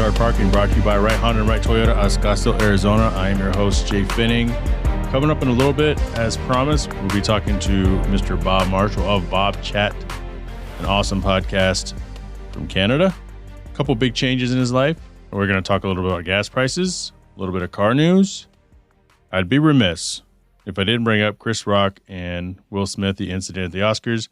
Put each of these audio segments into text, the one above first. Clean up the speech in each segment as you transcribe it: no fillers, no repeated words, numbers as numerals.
Hard Parking, brought to you by Right Honda and Right Toyota, Scottsdale, Arizona. I am your host, Jay Finning. Coming up in a little bit, as promised, we'll be talking to Mr. Bob Marshall of BobChat, an awesome podcast from Canada. A couple big changes in his life. We're going to talk a little bit about gas prices, a little bit of car news. I'd be remiss if I didn't bring up Chris Rock and Will Smith, the incident at the Oscars.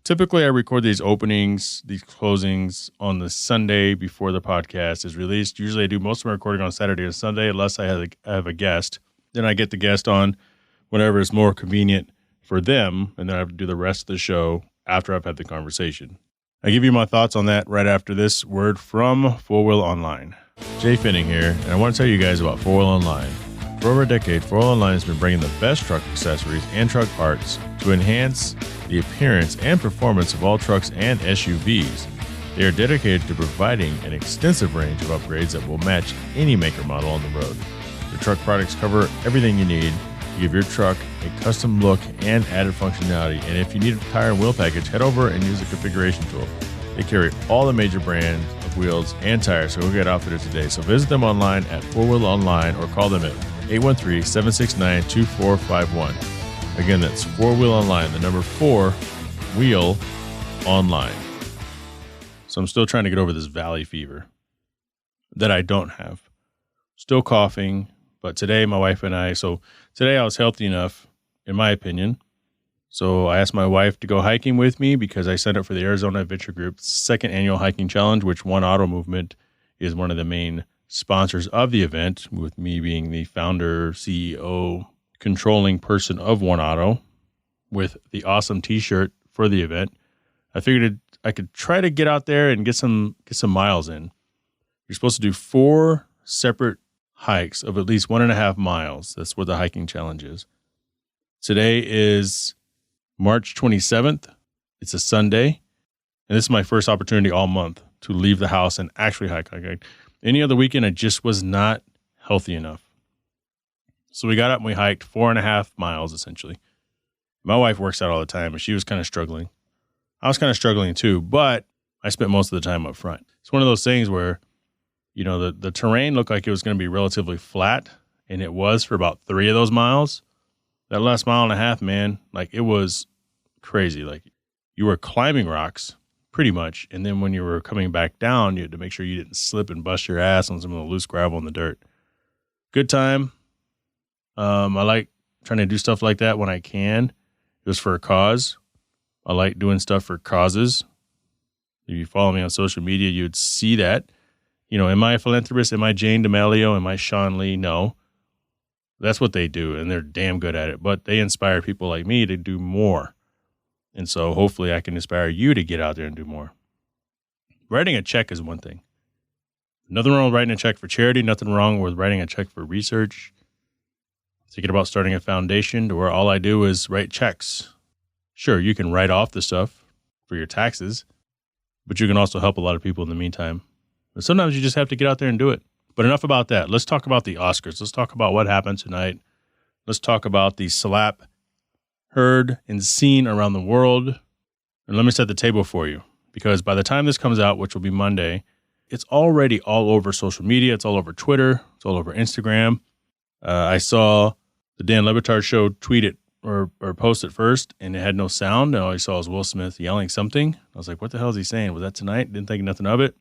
Typically, I record these openings, these closings on the Sunday before the podcast is released. Usually, I do most of my recording on Saturday and Sunday, unless I have a guest. Then I get the guest on whenever it's more convenient for them, and then I have to do the rest of the show after I've had the conversation. I give you my thoughts on that right after this word from 4Wheel Online. Jay Finning here, and I want to tell you guys about 4Wheel Online. For over a decade, 4Wheel Online has been bringing the best truck accessories and truck parts to enhance the appearance and performance of all trucks and SUVs. They are dedicated to providing an extensive range of upgrades that will match any maker model on the road. The truck products cover everything you need to give your truck a custom look and added functionality. And if you need a tire and wheel package, head over and use the configuration tool. They carry all the major brands of wheels and tires, so go get outfitters today. So visit them online at 4Wheel Online or call them at 813-769-2451. Again, that's 4Wheel Online, the number 4 Wheel Online. So I'm still trying to get over this valley fever that I don't have. Still coughing, but today my wife and I, today I was healthy enough, in my opinion. So I asked my wife to go hiking with me because I signed up for the Arizona Adventure Group's second annual hiking challenge, which One Auto Movement is one of the main sponsors of the event, with me being the founder, CEO, controlling person of One Auto, with the awesome t-shirt for the event. I figured I could try to get out there and get some miles in. You're supposed to do 4 separate hikes of at least 1.5 miles. That's what the hiking challenge is. Today is March 27th. It's a Sunday, and this is my first opportunity all month to leave the house and actually hike. Any other weekend, I just was not healthy enough. So we got up and we hiked 4.5 miles, essentially. My wife works out all the time, and she was kind of struggling. I was kind of struggling too, but I spent most of the time up front. It's one of those things where, you know, the terrain looked like it was going to be relatively flat, and it was for about 3 of those miles. That last 1.5 miles, man, like it was crazy. Like you were climbing rocks, pretty much. And then when you were coming back down, you had to make sure you didn't slip and bust your ass on some of the loose gravel in the dirt. Good time. I like trying to do stuff like that when I can. It was for a cause. I like doing stuff for causes. If you follow me on social media, you'd see that. You know, am I a philanthropist? Am I Jane D'Amelio? Am I Sean Lee? No. That's what they do, and they're damn good at it. But they inspire people like me to do more. And so hopefully I can inspire you to get out there and do more. Writing a check is one thing. Nothing wrong with writing a check for charity. Nothing wrong with writing a check for research. Thinking about starting a foundation to where all I do is write checks. Sure, you can write off the stuff for your taxes, but you can also help a lot of people in the meantime. But sometimes you just have to get out there and do it. But enough about that. Let's talk about the Oscars. Let's talk about what happened tonight. Let's talk about the slap heard and seen around the world. And let me set the table for you, because by the time this comes out, which will be Monday, it's already all over social media. It's all over Twitter. It's all over Instagram. I saw the Dan Le Batard show tweet it or post it first, and it had no sound. And all I saw was Will Smith yelling something. I was like, what the hell is he saying? Was that tonight? Didn't think nothing of it.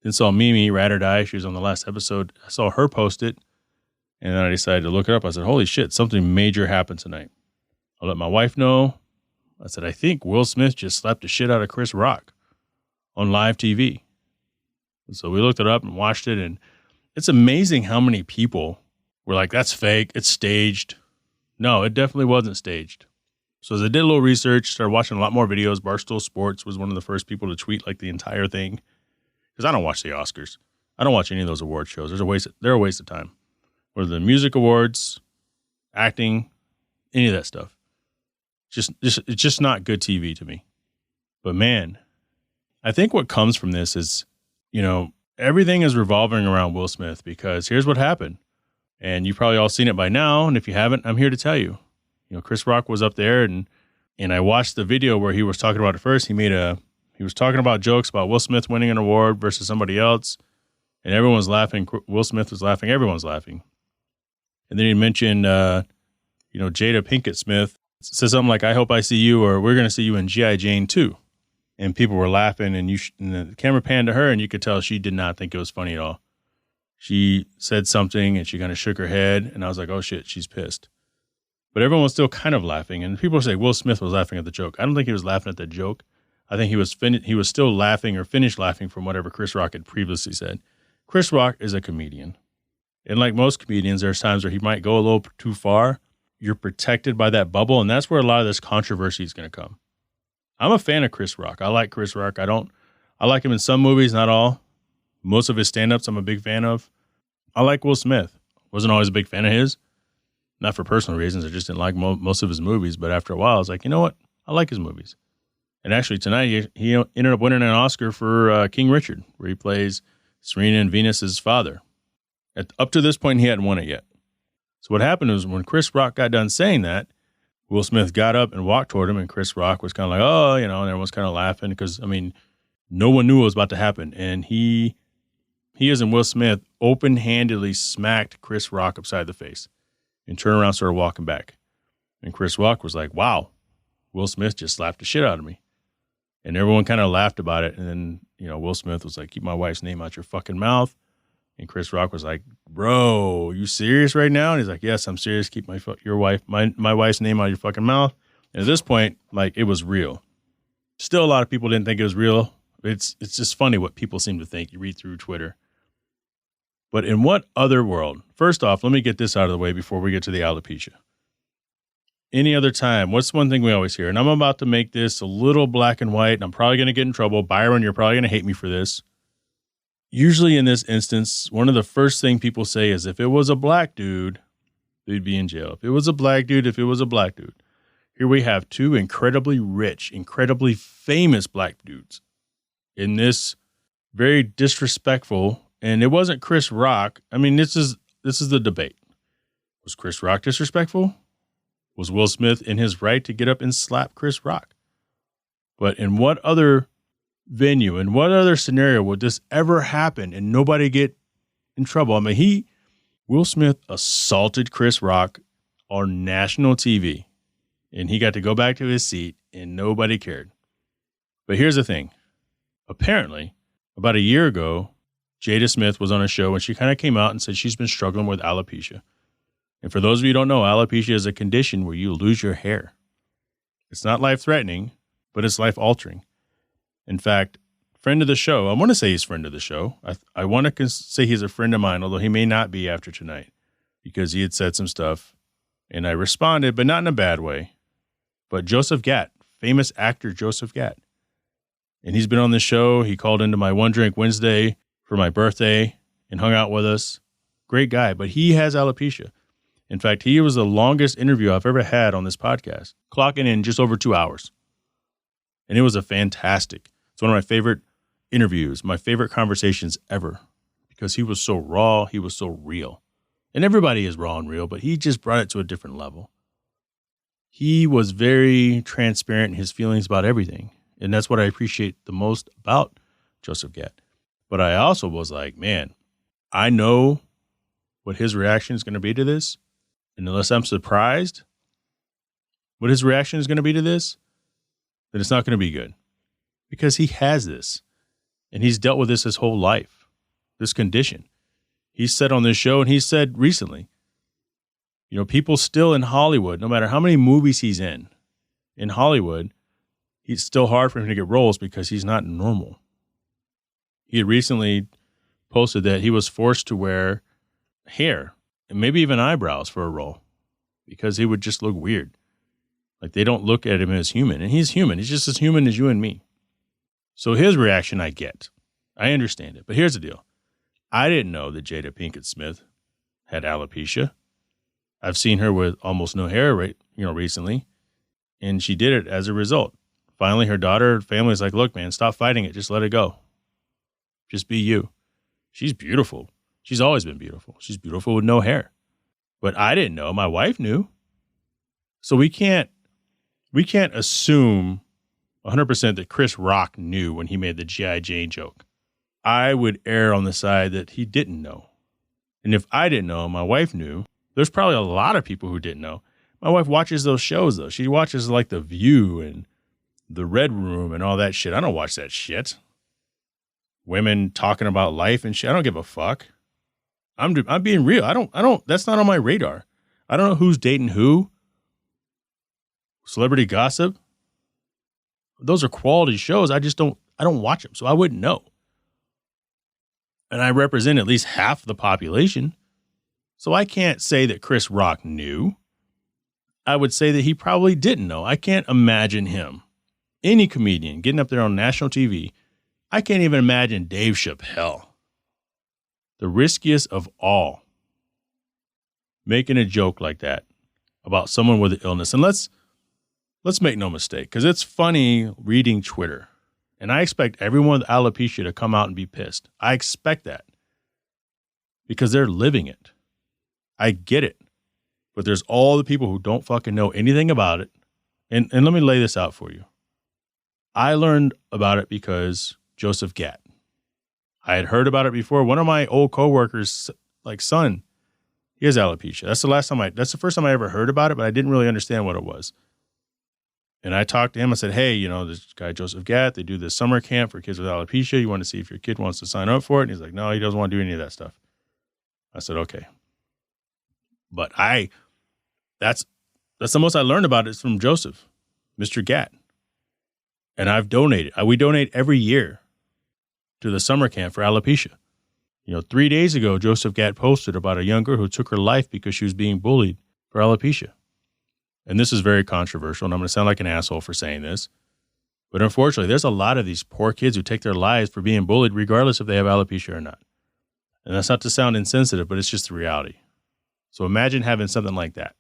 Then saw Mimi, Ride or Die. She was on the last episode. I saw her post it, and then I decided to look it up. I said, holy shit, something major happened tonight. I let my wife know. I said, I think Will Smith just slapped the shit out of Chris Rock on live TV. And so we looked it up and watched it, and it's amazing how many people were like, that's fake, it's staged. No, it definitely wasn't staged. So as I did a little research, started watching a lot more videos. Barstool Sports was one of the first people to tweet like the entire thing. Because I don't watch the Oscars. I don't watch any of those award shows. They're a waste of time. Whether the music awards, acting, any of that stuff. It's just not good TV to me. But man, I think what comes from this is, you know, everything is revolving around Will Smith, because here's what happened. And you've probably all seen it by now. And if you haven't, I'm here to tell you. You know, Chris Rock was up there, and I watched the video where he was talking about it first. He was talking about jokes about Will Smith winning an award versus somebody else. And everyone's laughing. Will Smith was laughing. Everyone's laughing. And then he mentioned, Jada Pinkett Smith said something like, I hope I see you, or we're going to see you in G.I. Jane 2. And people were laughing, and the camera panned to her, and you could tell she did not think it was funny at all. She said something, and she kind of shook her head, and I was like, oh, shit, she's pissed. But everyone was still kind of laughing, and people say Will Smith was laughing at the joke. I don't think he was laughing at the joke. I think he was still laughing or finished laughing from whatever Chris Rock had previously said. Chris Rock is a comedian. And like most comedians, there's times where he might go a little too far. You're protected by that bubble, and that's where a lot of this controversy is going to come. I'm a fan of Chris Rock. I like Chris Rock. I like him in some movies, not all. Most of his stand-ups I'm a big fan of. I like Will Smith. Wasn't always a big fan of his. Not for personal reasons. I just didn't like most of his movies. But after a while, I was like, you know what? I like his movies. And actually tonight, he ended up winning an Oscar for King Richard, where he plays Serena and Venus's father. Up to this point, he hadn't won it yet. So what happened was when Chris Rock got done saying that, Will Smith got up and walked toward him, and Chris Rock was kind of like, oh, and everyone's kind of laughing because, no one knew what was about to happen. And he as in Will Smith, open-handedly smacked Chris Rock upside the face and turned around and started walking back. And Chris Rock was like, wow, Will Smith just slapped the shit out of me. And everyone kind of laughed about it. And then, Will Smith was like, keep my wife's name out your fucking mouth. And Chris Rock was like, bro, you serious right now? And he's like, yes, I'm serious. Keep my wife's name out of your fucking mouth. And at this point, it was real. Still, a lot of people didn't think it was real. It's just funny what people seem to think. You read through Twitter. But in what other world? First off, let me get this out of the way before we get to the alopecia. Any other time, what's one thing we always hear? And I'm about to make this a little black and white, and I'm probably going to get in trouble. Byron, you're probably going to hate me for this. Usually in this instance, one of the first things people say is if it was a black dude, they'd be in jail. If it was a black dude. Here we have two incredibly rich, incredibly famous black dudes in this very disrespectful, and it wasn't Chris Rock. This is the debate. Was Chris Rock disrespectful? Was Will Smith in his right to get up and slap Chris Rock? But in what other venue, in what other scenario would this ever happen and nobody get in trouble? Will Smith assaulted Chris Rock on national TV, and he got to go back to his seat and nobody cared. But here's the thing. Apparently, about a year ago, Jada Smith was on a show and she kind of came out and said she's been struggling with alopecia. And for those of you who don't know, alopecia is a condition where you lose your hair. It's not life-threatening, but it's life-altering. In fact, friend of the show, I want to say he's friend of the show. I want to say he's a friend of mine, although he may not be after tonight, because he had said some stuff, and I responded, but not in a bad way. But Joseph Gatt, famous actor Joseph Gatt. And he's been on this show. He called into my One Drink Wednesday for my birthday and hung out with us. Great guy, but he has alopecia. In fact, he was the longest interview I've ever had on this podcast, clocking in just over 2 hours. And it was it's one of my favorite interviews, my favorite conversations ever, because he was so raw, he was so real. And everybody is raw and real, but he just brought it to a different level. He was very transparent in his feelings about everything. And that's what I appreciate the most about Joseph Gatt. But I also was like, man, I know what his reaction is going to be to this. And unless I'm surprised what his reaction is going to be to this, then it's not going to be good. Because he has this. And he's dealt with this his whole life. This condition. He said on this show, and he said recently, people still in Hollywood, no matter how many movies he's in Hollywood, it's still hard for him to get roles because he's not normal. He had recently posted that he was forced to wear hair and maybe even eyebrows for a role because he would just look weird. Like they don't look at him as human. And he's human. He's just as human as you and me. So his reaction I get. I understand it. But here's the deal. I didn't know that Jada Pinkett Smith had alopecia. I've seen her with almost no hair recently. And she did it as a result. Finally, her family's like, look, man, stop fighting it. Just let it go. Just be you. She's beautiful. She's always been beautiful. She's beautiful with no hair. But I didn't know. My wife knew. So we can't assume 100% that Chris Rock knew when he made the G.I. Jane joke. I would err on the side that he didn't know. And if I didn't know, my wife knew. There's probably a lot of people who didn't know. My wife watches those shows, though. She watches like The View and The Red Room and all that shit. I don't watch that shit. Women talking about life and shit. I don't give a fuck. I'm being real. I don't, that's not on my radar. I don't know who's dating who. Celebrity gossip. Those are quality shows. I don't watch them, so I wouldn't know. And I represent at least half the population. So I can't say that Chris Rock knew. I would say that he probably didn't know. I can't imagine him, any comedian, getting up there on national TV. I can't even imagine Dave Chappelle, the riskiest of all, making a joke like that about someone with an illness. And let's make no mistake, because it's funny reading Twitter. And I expect everyone with alopecia to come out and be pissed. I expect that because they're living it. I get it. But there's all the people who don't fucking know anything about it. And let me lay this out for you. I learned about it because Joseph Gatt. I had heard about it before. One of my old coworkers, son, he has alopecia. That's the first time I ever heard about it, but I didn't really understand what it was. And I talked to him. I said, hey, this guy, Joseph Gatt, they do this summer camp for kids with alopecia. You want to see if your kid wants to sign up for it? And he's like, no, he doesn't want to do any of that stuff. I said, okay. But that's the most I learned about it is from Joseph, Mr. Gatt. And I've donated. We donate every year to the summer camp for alopecia. 3 days ago, Joseph Gatt posted about a young girl who took her life because she was being bullied for alopecia. And this is very controversial, and I'm going to sound like an asshole for saying this. But unfortunately, there's a lot of these poor kids who take their lives for being bullied, regardless if they have alopecia or not. And that's not to sound insensitive, but it's just the reality. So imagine having something like that.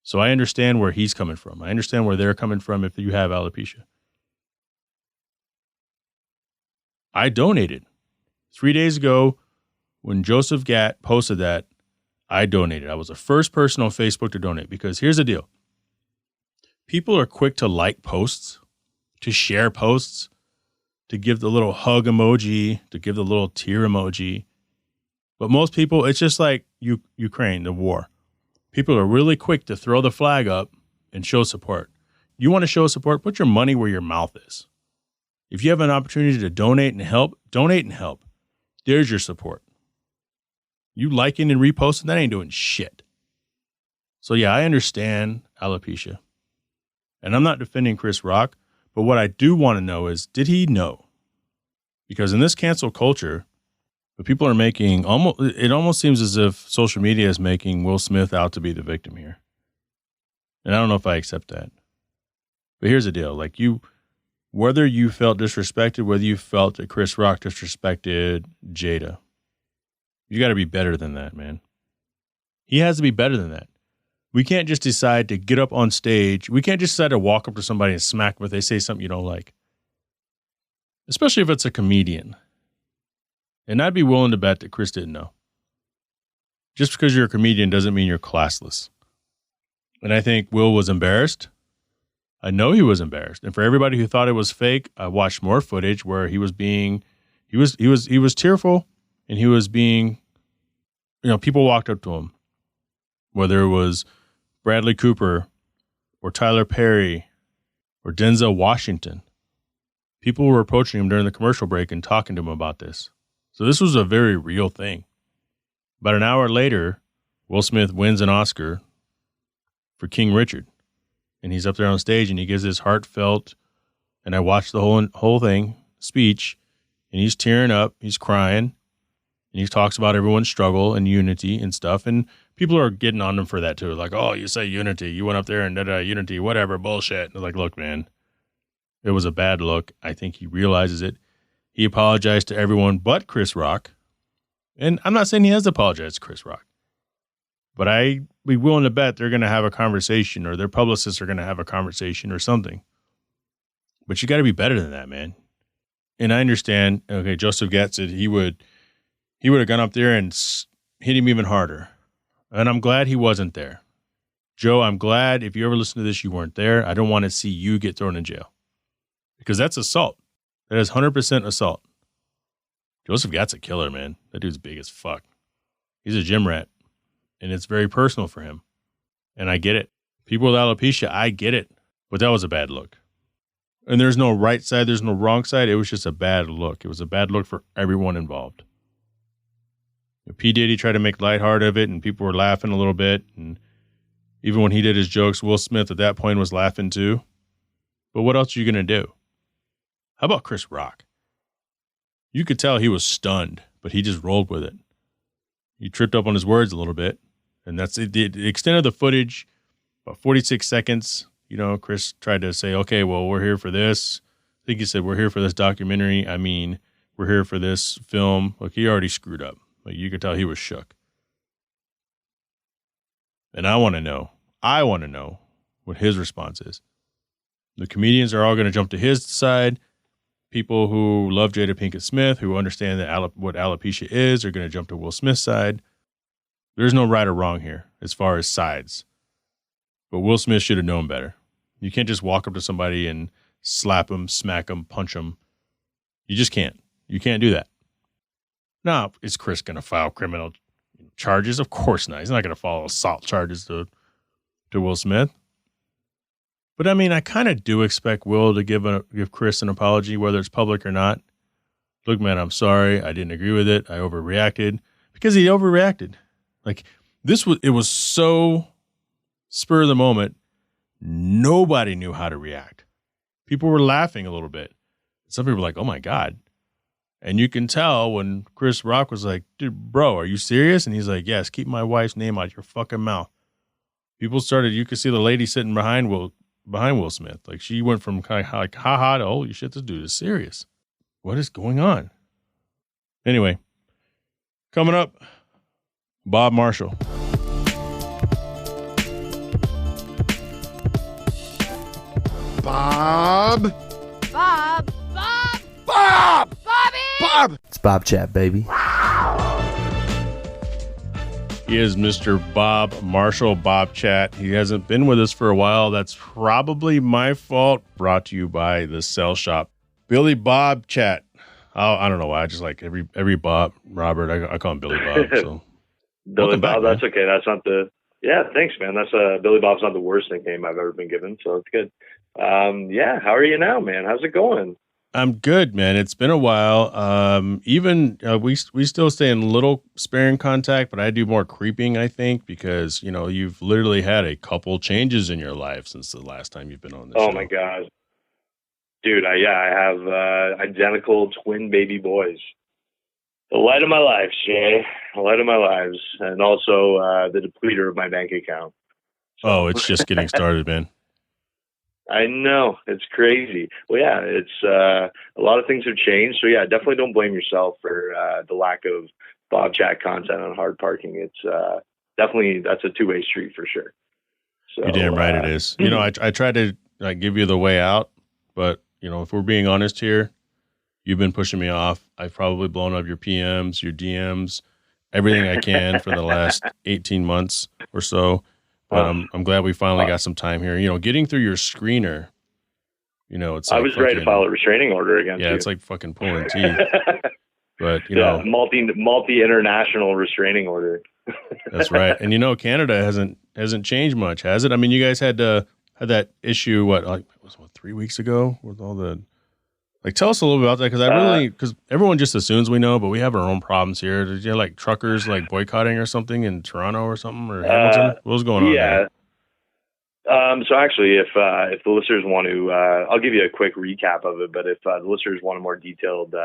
So I understand where he's coming from. I understand where they're coming from if you have alopecia. I donated. 3 days ago, when Joseph Gatt posted that, I donated. I was the first person on Facebook to donate because here's the deal. People are quick to like posts, to share posts, to give the little hug emoji, to give the little tear emoji. But most people, it's just like Ukraine, the war. People are really quick to throw the flag up and show support. You want to show support? Put your money where your mouth is. If you have an opportunity to donate and help, donate and help. There's your support. You liking and reposting, that ain't doing shit. So yeah, I understand alopecia. And I'm not defending Chris Rock, but what I do want to know is, did he know? Because in this cancel culture, the people are making it almost seems as if social media is making Will Smith out to be the victim here. And I don't know if I accept that. But here's the deal. Whether you felt disrespected, whether you felt that Chris Rock disrespected Jada, you got to be better than that, man. He has to be better than that. We can't just decide to get up on stage. We can't just decide to walk up to somebody and smack them if they say something you don't like. Especially if it's a comedian. And I'd be willing to bet that Chris didn't know. Just because you're a comedian doesn't mean you're classless. And I think Will was embarrassed. I know he was embarrassed. And for everybody who thought it was fake, I watched more footage where he was tearful. And he was being, people walked up to him, whether it was Bradley Cooper or Tyler Perry or Denzel Washington. People were approaching him during the commercial break and talking to him about this. So this was a very real thing. About an hour later, Will Smith wins an Oscar for King Richard. And he's up there on stage and he gives his heartfelt, and I watched the whole thing, speech, and he's tearing up, he's crying. And he talks about everyone's struggle and unity and stuff. And people are getting on him for that too. Like, oh, you say unity. You went up there and did unity, whatever, bullshit. And like, look, man, it was a bad look. I think he realizes it. He apologized to everyone but Chris Rock. And I'm not saying he has to apologize to Chris Rock. But I'd be willing to bet they're going to have a conversation, or their publicists are going to have a conversation or something. But you got to be better than that, man. And I understand, okay, Joseph Gatt said he would have gone up there and hit him even harder. And I'm glad he wasn't there. Joe, I'm glad if you ever listen to this, you weren't there. I don't want to see you get thrown in jail. Because that's assault. That is 100% assault. Joseph Gatt's a killer, man. That dude's big as fuck. He's a gym rat, and it's very personal for him. And I get it. People with alopecia, I get it. But that was a bad look. And there's no right side, there's no wrong side. It was just a bad look. It was a bad look for everyone involved. P. Diddy tried to make lighthearted of it, and people were laughing a little bit. And even when he did his jokes, Will Smith at that point was laughing too. But what else are you going to do? How about Chris Rock? You could tell he was stunned, but he just rolled with it. He tripped up on his words a little bit. And that's it. The extent of the footage, about 46 seconds. You know, Chris tried to say, okay, well, we're here for this. I think he said, we're here for this documentary. I mean, we're here for this film. Look, he already screwed up. Like, you could tell he was shook. And I want to know what his response is. The comedians are all going to jump to his side. People who love Jada Pinkett Smith, who understand that what alopecia is, are going to jump to Will Smith's side. There's no right or wrong here as far as sides. But Will Smith should have known better. You can't just walk up to somebody and slap them, smack them, punch them. You just can't. You can't do that. Now, is Chris going to file criminal charges? Of course not. He's not going to file assault charges to Will Smith. But I mean, I kind of do expect Will to give Chris an apology, whether it's public or not. Look, man, I'm sorry. I didn't agree with it. I overreacted. Because he overreacted. Like, it was so spur of the moment. Nobody knew how to react. People were laughing a little bit. Some people were like, oh my God. And you can tell when Chris Rock was like, dude, bro, are you serious? And he's like, yes, keep my wife's name out of your fucking mouth. People started, you could see the lady sitting behind Will Smith. Like, she went from kind of like, haha, to holy shit, this dude is serious. What is going on? Anyway, coming up, Bob Marshall. Bob. It's BobChat, baby. He is Mr. Bob Marshall, BobChat. He hasn't been with us for a while. That's probably my fault. Brought to you by the Cell Shop. Billy Bob Chat. I don't know why. I just like every Bob, Robert. I call him Billy Bob. So Billy Bob. Back, that's okay. That's not the. Yeah, thanks, man. That's Billy Bob's not the worst nickname I've ever been given, so it's good. Yeah, how are you now, man? How's it going? I'm good, man. It's been a while. We still stay in little sparing contact, but I do more creeping, I think, because, you know, you've literally had a couple changes in your life since the last time you've been on this show. Oh, my God. Dude, I have identical twin baby boys. The light of my life, Jay. The light of my lives. And also the depleter of my bank account. So. Oh, it's just getting started, man. I know. It's crazy. Well, yeah, it's a lot of things have changed. So, yeah, definitely don't blame yourself for the lack of BobChat content on Hard Parking. It's definitely, that's a two-way street for sure. So, you're damn right it is. You know, I try to give you the way out, but, you know, if we're being honest here, you've been pushing me off. I've probably blown up your PMs, your DMs, everything I can for the last 18 months or so. But I'm glad we finally got some time here. You know, getting through your screener, you know, it's like I was ready to file a restraining order against you. Yeah, it's like fucking pulling teeth. But, you know. Multi-international restraining order. That's right. And, you know, Canada hasn't changed much, has it? I mean, you guys had that issue, what 3 weeks ago with all the... Like, tell us a little bit about that, because everyone just assumes we know, but we have our own problems here. Did you have, like, truckers, like, boycotting or something in Toronto or something, or Hamilton? What was going on there? So actually, if the listeners want to, I'll give you a quick recap of it, but if the listeners want a more detailed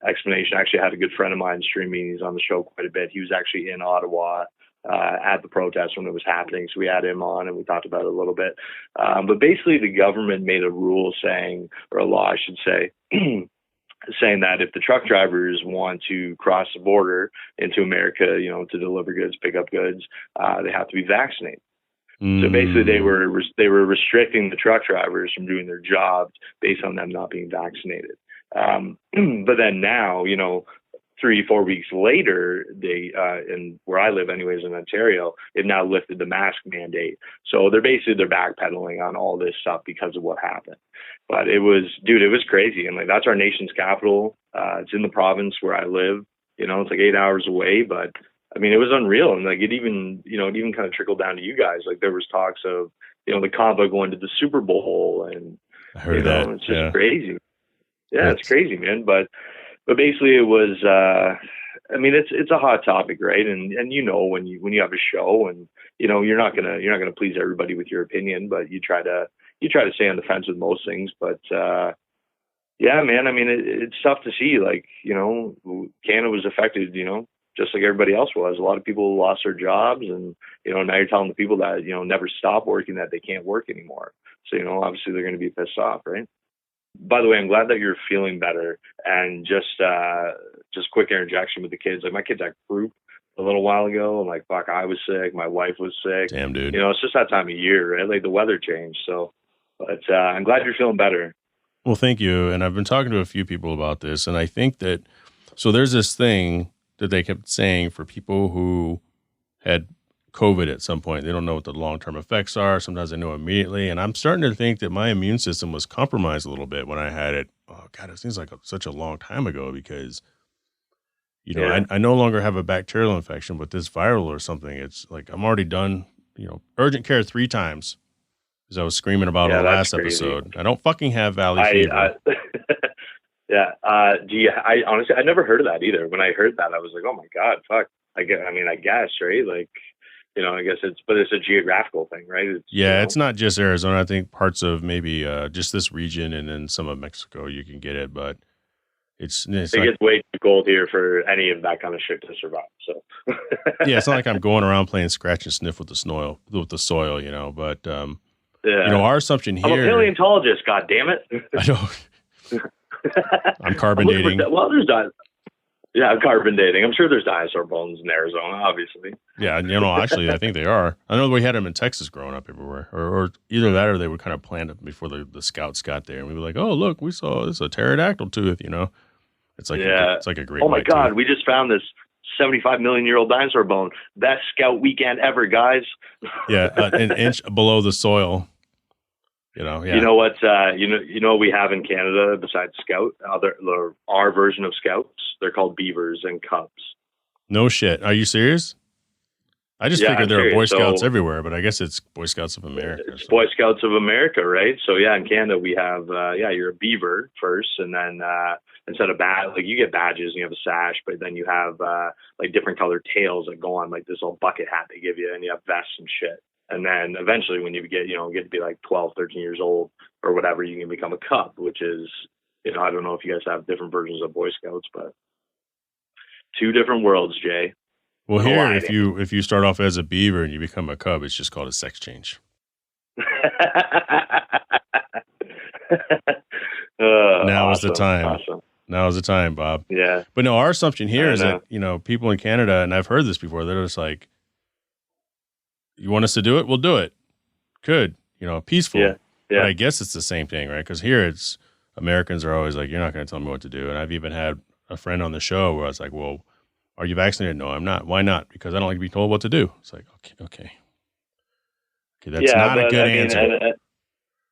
explanation, I actually had a good friend of mine streaming. He's on the show quite a bit. He was actually in Ottawa at the protest when it was happening. So we had him on and we talked about it a little bit. But basically the government made a rule saying, or a law, I should say, saying that if the truck drivers want to cross the border into America, you know, to deliver goods, pick up goods, they have to be vaccinated. So basically they were restricting the truck drivers from doing their jobs based on them not being vaccinated. But then now, you know, 3-4 weeks later, they, and where I live anyways in Ontario, they've now lifted the mask mandate. So they're backpedaling on all this stuff because of what happened. But it was crazy. And like, that's our nation's capital. It's in the province where I live. It's like 8 hours away, but I mean, it was unreal. And like, it even kind of trickled down to you guys. Like there was talks of, the combo going to the Super Bowl, and I heard that. It's just crazy. Yeah, it's crazy, man. But basically it was, I mean, it's a hot topic, right? And when you have a show, and you're not gonna please everybody with your opinion, but you try to stay on the fence with most things. But yeah, man, I mean, it's tough to see. Like, Canada was affected, just like everybody else was. A lot of people lost their jobs, and now you're telling the people that never stop working that they can't work anymore. So obviously they're going to be pissed off, right? By the way, I'm glad that you're feeling better. And just quick interjection with the kids. Like my kids had croup a little while ago, and like fuck, I was sick. My wife was sick. Damn, dude. It's just that time of year, right? Like the weather changed. So, but I'm glad you're feeling better. Well, thank you. And I've been talking to a few people about this, and I think that so there's this thing that they kept saying for people who had COVID at some point. They don't know what the long-term effects are. Sometimes they know immediately. And I'm starting to think that my immune system was compromised a little bit when I had it. Oh, God, it seems like such a long time ago because, I no longer have a bacterial infection, but this viral or something, it's like I'm already done, urgent care 3 times as I was screaming about in the last episode. I don't fucking have valley fever. Yeah. I honestly, I never heard of that either. When I heard that, I was like, oh my God, fuck. I guess, right? Like, I guess it's a geographical thing, right? It's not just Arizona. I think parts of maybe just this region and then some of Mexico, you can get it, but it gets way too cold here for any of that kind of shit to survive. So yeah, it's not like I'm going around playing scratch and sniff with the soil, but our assumption here. I'm a paleontologist, God damn it. I know. I'm carbon dating. Well, there's that. Yeah, carbon dating. I'm sure there's dinosaur bones in Arizona, obviously. Yeah, actually, I think they are. I know we had them in Texas growing up everywhere, or either that or they were kind of planned before the scouts got there, and we were like, oh, look, we saw this a pterodactyl tooth, It's like it's like a great. Oh my God, tooth. we just found this 75 million year old dinosaur bone. Best scout weekend ever, guys. Yeah, an inch below the soil. Yeah. You know what? What we have in Canada besides Scout? Our version of Scouts. They're called beavers and cubs. No shit. Are you serious? I just figured there are Boy Scouts everywhere, but I guess it's Boy Scouts of America. It's Boy Scouts of America, right? So yeah, in Canada we have you're a beaver first, and then instead of you get badges and you have a sash, but then you have like different colored tails that go on like this little bucket hat they give you, and you have vests and shit. And then eventually when you get to be like 12, 13 years old or whatever, you can become a cub, which is, I don't know if you guys have different versions of Boy Scouts, but 2 different worlds, Jay. Well, here, if you start off as a beaver and you become a cub, it's just called a sex change. Now is the time. Awesome. Now is the time, Bob. Yeah. But no, our assumption here is that, people in Canada, and I've heard this before, they're just like, you want us to do it? We'll do it. Good. Peaceful. Yeah. But I guess it's the same thing, right? Because here Americans are always like, you're not going to tell me what to do. And I've even had a friend on the show where I was like, well, are you vaccinated? No, I'm not. Why not? Because I don't like to be told what to do. It's like, okay. That's not a good answer.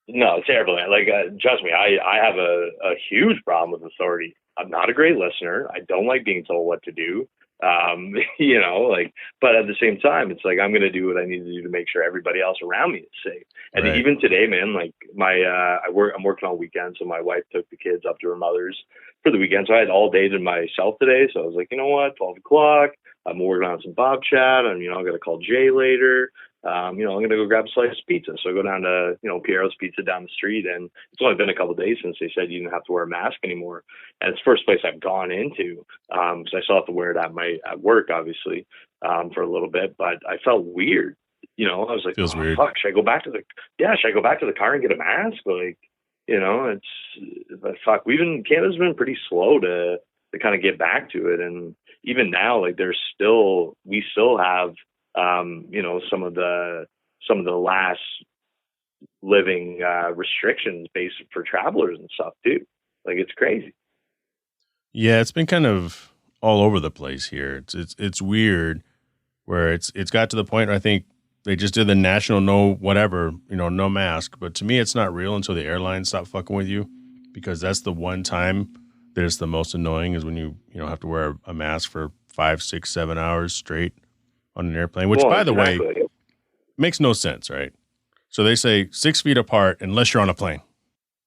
No, it's terrible. Like, trust me, I have a huge problem with authority. I'm not a great listener. I don't like being told what to do. But at the same time, it's like, I'm going to do what I need to do to make sure everybody else around me is safe. And right. Even today, man, like I'm working on weekends. So my wife took the kids up to her mother's for the weekend. So I had all day to myself today. So I was like, you know what, 12 o'clock, I'm working on some BobChat. I'm going to call Jay later. I'm going to go grab a slice of pizza. So I go down to, Piero's Pizza down the street, and it's only been a couple of days since they said you didn't have to wear a mask anymore. And it's the first place I've gone into. So I still have to wear it at work, obviously, for a little bit, but I felt weird. I was like, feels weird. Fuck, should I go back to the car and get a mask? Like, fuck, Canada's been pretty slow to kind of get back to it. And even now, like we still have, some of the last living restrictions based for travelers and stuff too. Like, it's crazy. Yeah, it's been kind of all over the place here. It's weird where it's got to the point where I think they just did the national no mask. But to me, it's not real until the airlines stop fucking with you, because that's the one time that it's the most annoying is when you have to wear a mask for 5, 6, 7 hours straight on an airplane, which, by the way, makes no sense, right? So they say 6 feet apart unless you're on a plane.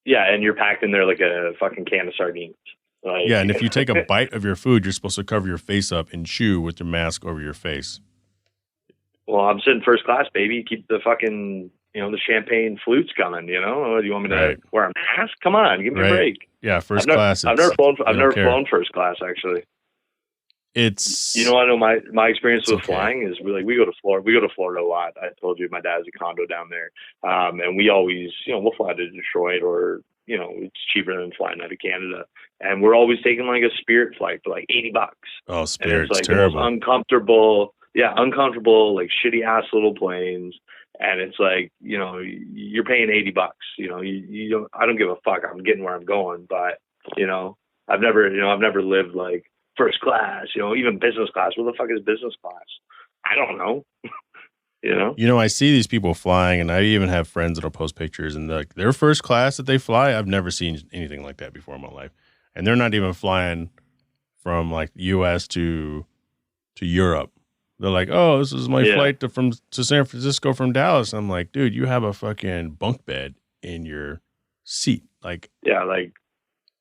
Yeah, and you're packed in there like a fucking can of sardines. Like, yeah, and if you take a bite of your food, you're supposed to cover your face up and chew with your mask over your face. Well, I'm sitting first class, baby. Keep the fucking, the champagne flutes coming, Do you want me to wear a mask? Come on, give me a break. Yeah, first class. I've never flown first class, actually. It's I know my experience with flying is we go to Florida a lot. I told you my dad has a condo down there, and we always we'll fly to Detroit, or it's cheaper than flying out of Canada, and we're always taking like a Spirit flight for like $80. Oh, Spirit's like terrible. The most uncomfortable, like shitty ass little planes, and it's like you're paying $80. You don't. I don't give a fuck. I'm getting where I'm going, but I've never lived like first class, even business class. What the fuck is business class? I don't know. I see these people flying, and I even have friends that'll post pictures, and their first class that they fly, I've never seen anything like that before in my life. And they're not even flying from like U.S. to Europe. They're like, oh, this is my flight to San Francisco from Dallas. I'm like, dude, you have a fucking bunk bed in your seat. Like, yeah, like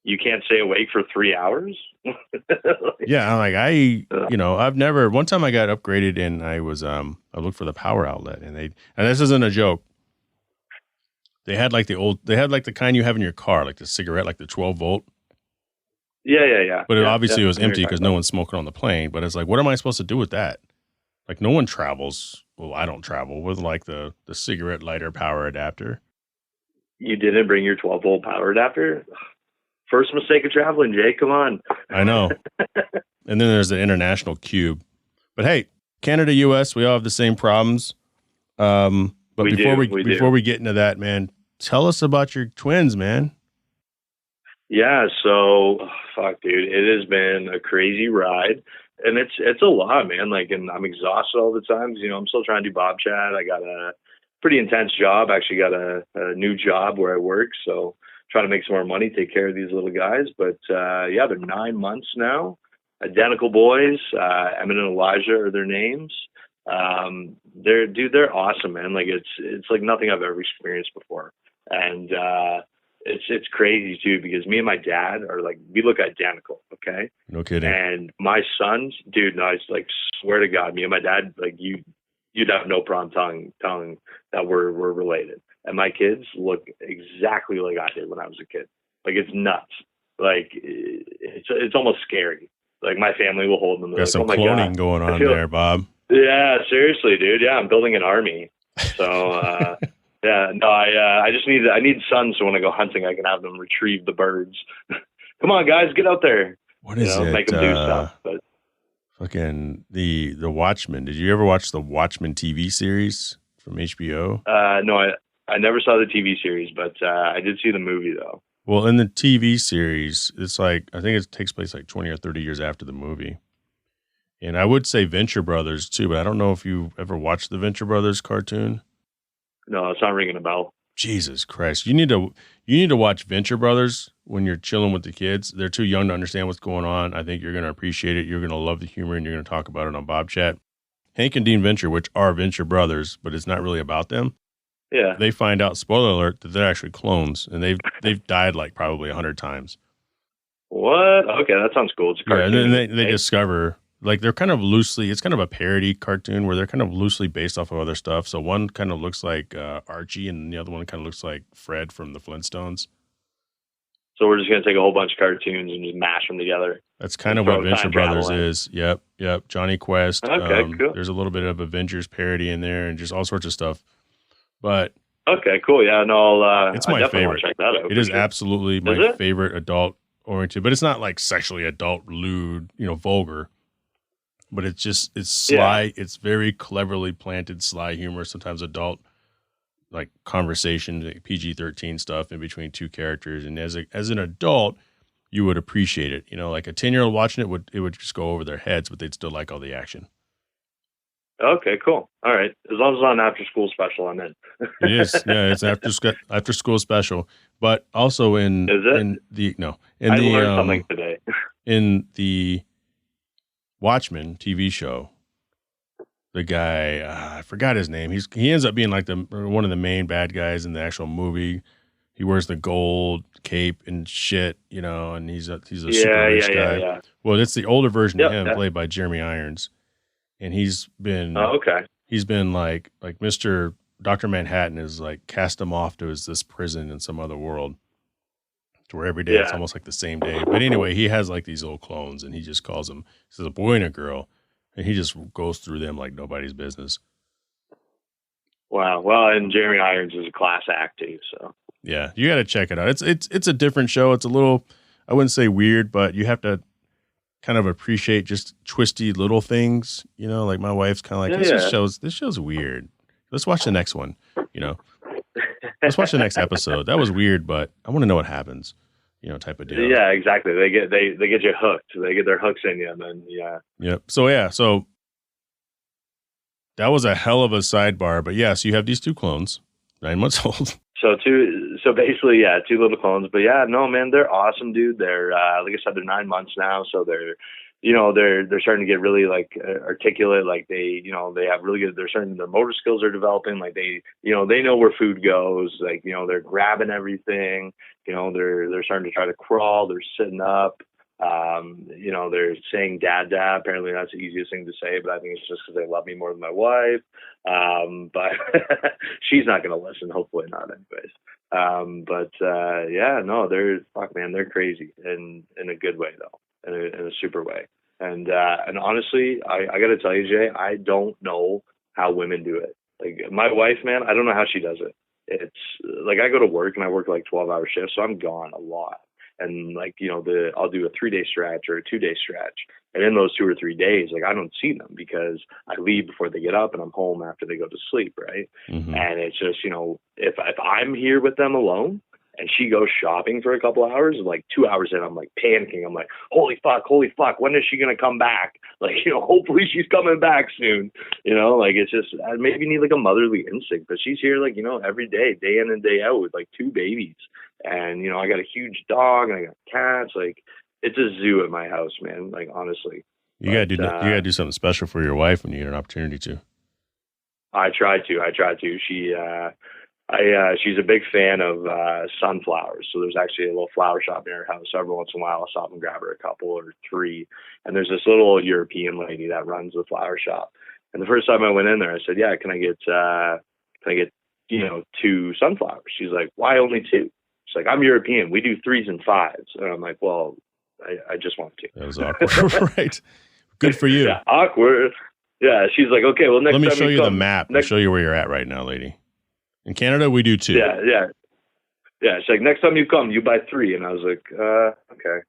you can't stay awake for 3 hours. Yeah, I'm like, I've never. One time I got upgraded, and I looked for the power outlet, and this isn't a joke. They had like the kind you have in your car, like the cigarette, like the 12 volt. Yeah. But it was empty because no one's smoking on the plane. But it's like, what am I supposed to do with that? Like, no one travels. Well, I don't travel with like the cigarette lighter power adapter. You didn't bring your 12 volt power adapter? First mistake of traveling, Jay. Come on. I know. And then there's the international cube. But hey, Canada, U.S., we all have the same problems. But before we get into that, man, tell us about your twins, man. Yeah. So, fuck, dude, it has been a crazy ride, and it's a lot, man. Like, and I'm exhausted all the time. I'm still trying to do BobChat. I got a pretty intense job. Actually, got a new job where I work. So, trying to make some more money, take care of these little guys. But they're 9 months now. Identical boys. Emmett and Elijah are their names. They're awesome, man. Like it's like nothing I've ever experienced before. And it's crazy too, because me and my dad are like, we look identical. Okay. No kidding. And my sons, dude, no, I like swear to God, me and my dad, like you'd have no problem telling that we're related. And my kids look exactly like I did when I was a kid. Like, it's nuts. Like, it's almost scary. Like, my family will hold them. Got some cloning going on there, Bob. Yeah, seriously, dude. Yeah, I'm building an army. So, I need sons, so when I go hunting, I can have them retrieve the birds. Come on, guys, get out there. What is it? Make them do stuff. But fucking the Watchmen. Did you ever watch the Watchmen TV series from HBO? No, I never saw the TV series, but I did see the movie, though. Well, in the TV series, it's like, I think it takes place like 20 or 30 years after the movie. And I would say Venture Brothers, too, but I don't know if you ever watched the Venture Brothers cartoon. No, it's not ringing a bell. Jesus Christ. You need to watch Venture Brothers when you're chilling with the kids. They're too young to understand what's going on. I think you're going to appreciate it. You're going to love the humor, and you're going to talk about it on BobChat. Hank and Dean Venture, which are Venture Brothers, but it's not really about them. Yeah. They find out, spoiler alert, that they're actually clones, and they've died like probably 100 times. What? Okay, that sounds cool. It's a cartoon. Yeah, and then they discover, like, they're kind of loosely, it's kind of a parody cartoon where they're kind of loosely based off of other stuff. So one kind of looks like Archie, and the other one kind of looks like Fred from the Flintstones. So we're just going to take a whole bunch of cartoons and just mash them together. That's kind of what Venture Brothers is. Yep. Johnny Quest. Okay, cool. There's a little bit of Avengers parody in there and just all sorts of stuff. But okay, cool. Yeah, no, it's my favorite. Check that out. It is absolutely my favorite adult oriented, but it's not like sexually adult, lewd, vulgar. But it's sly. Yeah. It's very cleverly planted sly humor. Sometimes adult, like conversation, like PG-13 stuff in between two characters. And as an adult, you would appreciate it. Like a 10-year-old watching it would just go over their heads, but they'd still like all the action. Okay, cool. All right. As long as it's not an after school special, I'm in. It is. Yeah, it's after school special, but also in Is it? in the no I learned something today. in the Watchmen TV show. The guy, I forgot his name. He ends up being like one of the main bad guys in the actual movie. He wears the gold cape and shit, and he's a super rich guy. Yeah. Well, it's the older version of him, played by Jeremy Irons, and he's been like Mr. Dr. Manhattan is like cast him off to this prison in some other world, to where every day it's almost like the same day. But anyway, he has like these old clones, and he just calls them. He says a boy and a girl, and he just goes through them like nobody's business. Wow. Well, and Jeremy Irons is a class act too, so. Yeah, you got to check it out. It's a different show. It's a little, I wouldn't say weird, but you have to kind of appreciate just twisty little things. Like my wife's kind of like, this show's weird. Let's watch the next one. Let's watch the next episode. That was weird, but I want to know what happens. Type of deal. Yeah, exactly. They get you hooked. They get their hooks in you, and then Yep. So that was a hell of a sidebar. But yes, you have these two clones, 9 months old. So basically, two little clones. But yeah, no, man, they're awesome, dude. They're like I said, they're 9 months now, so they're starting to get really like articulate. Like they have really good. Their motor skills are developing. Like they know where food goes. Like they're grabbing everything. They're starting to try to crawl. They're sitting up. They're saying dad. Apparently that's the easiest thing to say, but I think it's just because they love me more than my wife. But she's not going to listen. Hopefully not anyways. They're crazy in a good way though, in a super way. And honestly, I got to tell you, Jay, I don't know how women do it. Like my wife, man, I don't know how she does it. It's like I go to work and I work like 12-hour shifts, so I'm gone a lot. And like, I'll do a 3-day stretch or a 2-day stretch. And in those 2 or 3 days, like I don't see them because I leave before they get up and I'm home after they go to sleep. Right. Mm-hmm. And it's just, if I'm here with them alone and she goes shopping for a couple of hours, like 2 hours in, I'm like panicking. I'm like, holy fuck. When is she going to come back? Like, hopefully she's coming back soon. Like it's just, I maybe need like a motherly instinct, but she's here like, every day in and day out with like 2 babies. And, I got a huge dog and I got cats. Like it's a zoo at my house, man. Like, honestly, you gotta do something special for your wife when you get an opportunity to. I try to. She's a big fan of sunflowers. So there's actually a little flower shop in her house. So every once in a while, I'll stop and grab her a couple or 3. And there's this little European lady that runs the flower shop. And the first time I went in there, I said, "Yeah, can I get 2 sunflowers?" She's like, "Why only 2?" She's like, "I'm European. We do 3s and 5s." And I'm like, "Well, I just want 2." That was awkward, right? Good for you. Yeah, awkward. Yeah, she's like, "Okay, well, next time let me show you the map. I'll show you where you're at right now, lady. In Canada, we do 2. Yeah. She's like, "Next time you come, you buy 3." And I was like, "Okay."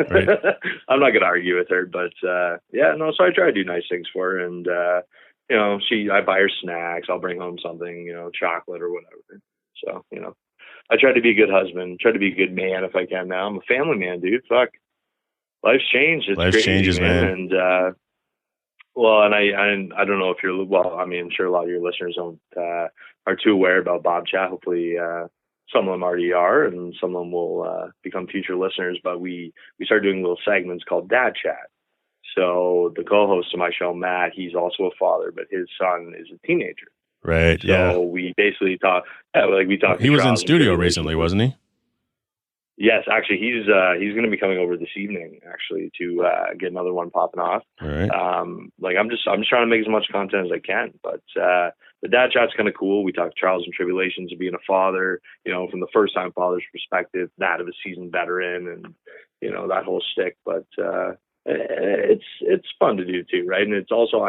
Right. I'm not gonna argue with her, but so I try to do nice things for her, and I buy her snacks. I'll bring home something, chocolate or whatever. So I try to be a good husband, try to be a good man if I can. Now I'm a family man, dude. Fuck, life's changed. It's life crazy, changes, man. And I don't know if you're. Well, I mean, I'm sure a lot of your listeners are too aware about BobChat. Hopefully, some of them already are, and some of them will become future listeners. But we started doing little segments called Dad Chat. So the co-host of my show, Matt, he's also a father, but his son is a teenager. Right. So we basically talk. We talk. He was in studio recently, wasn't he? Yes, actually, he's going to be coming over this evening, actually, to get another one popping off. All right. I'm just trying to make as much content as I can. But the Dad Chat's kind of cool. We talk trials and tribulations of being a father, from the first time father's perspective, that of a seasoned veteran, and that whole shtick. But it's fun to do too, right? And it's also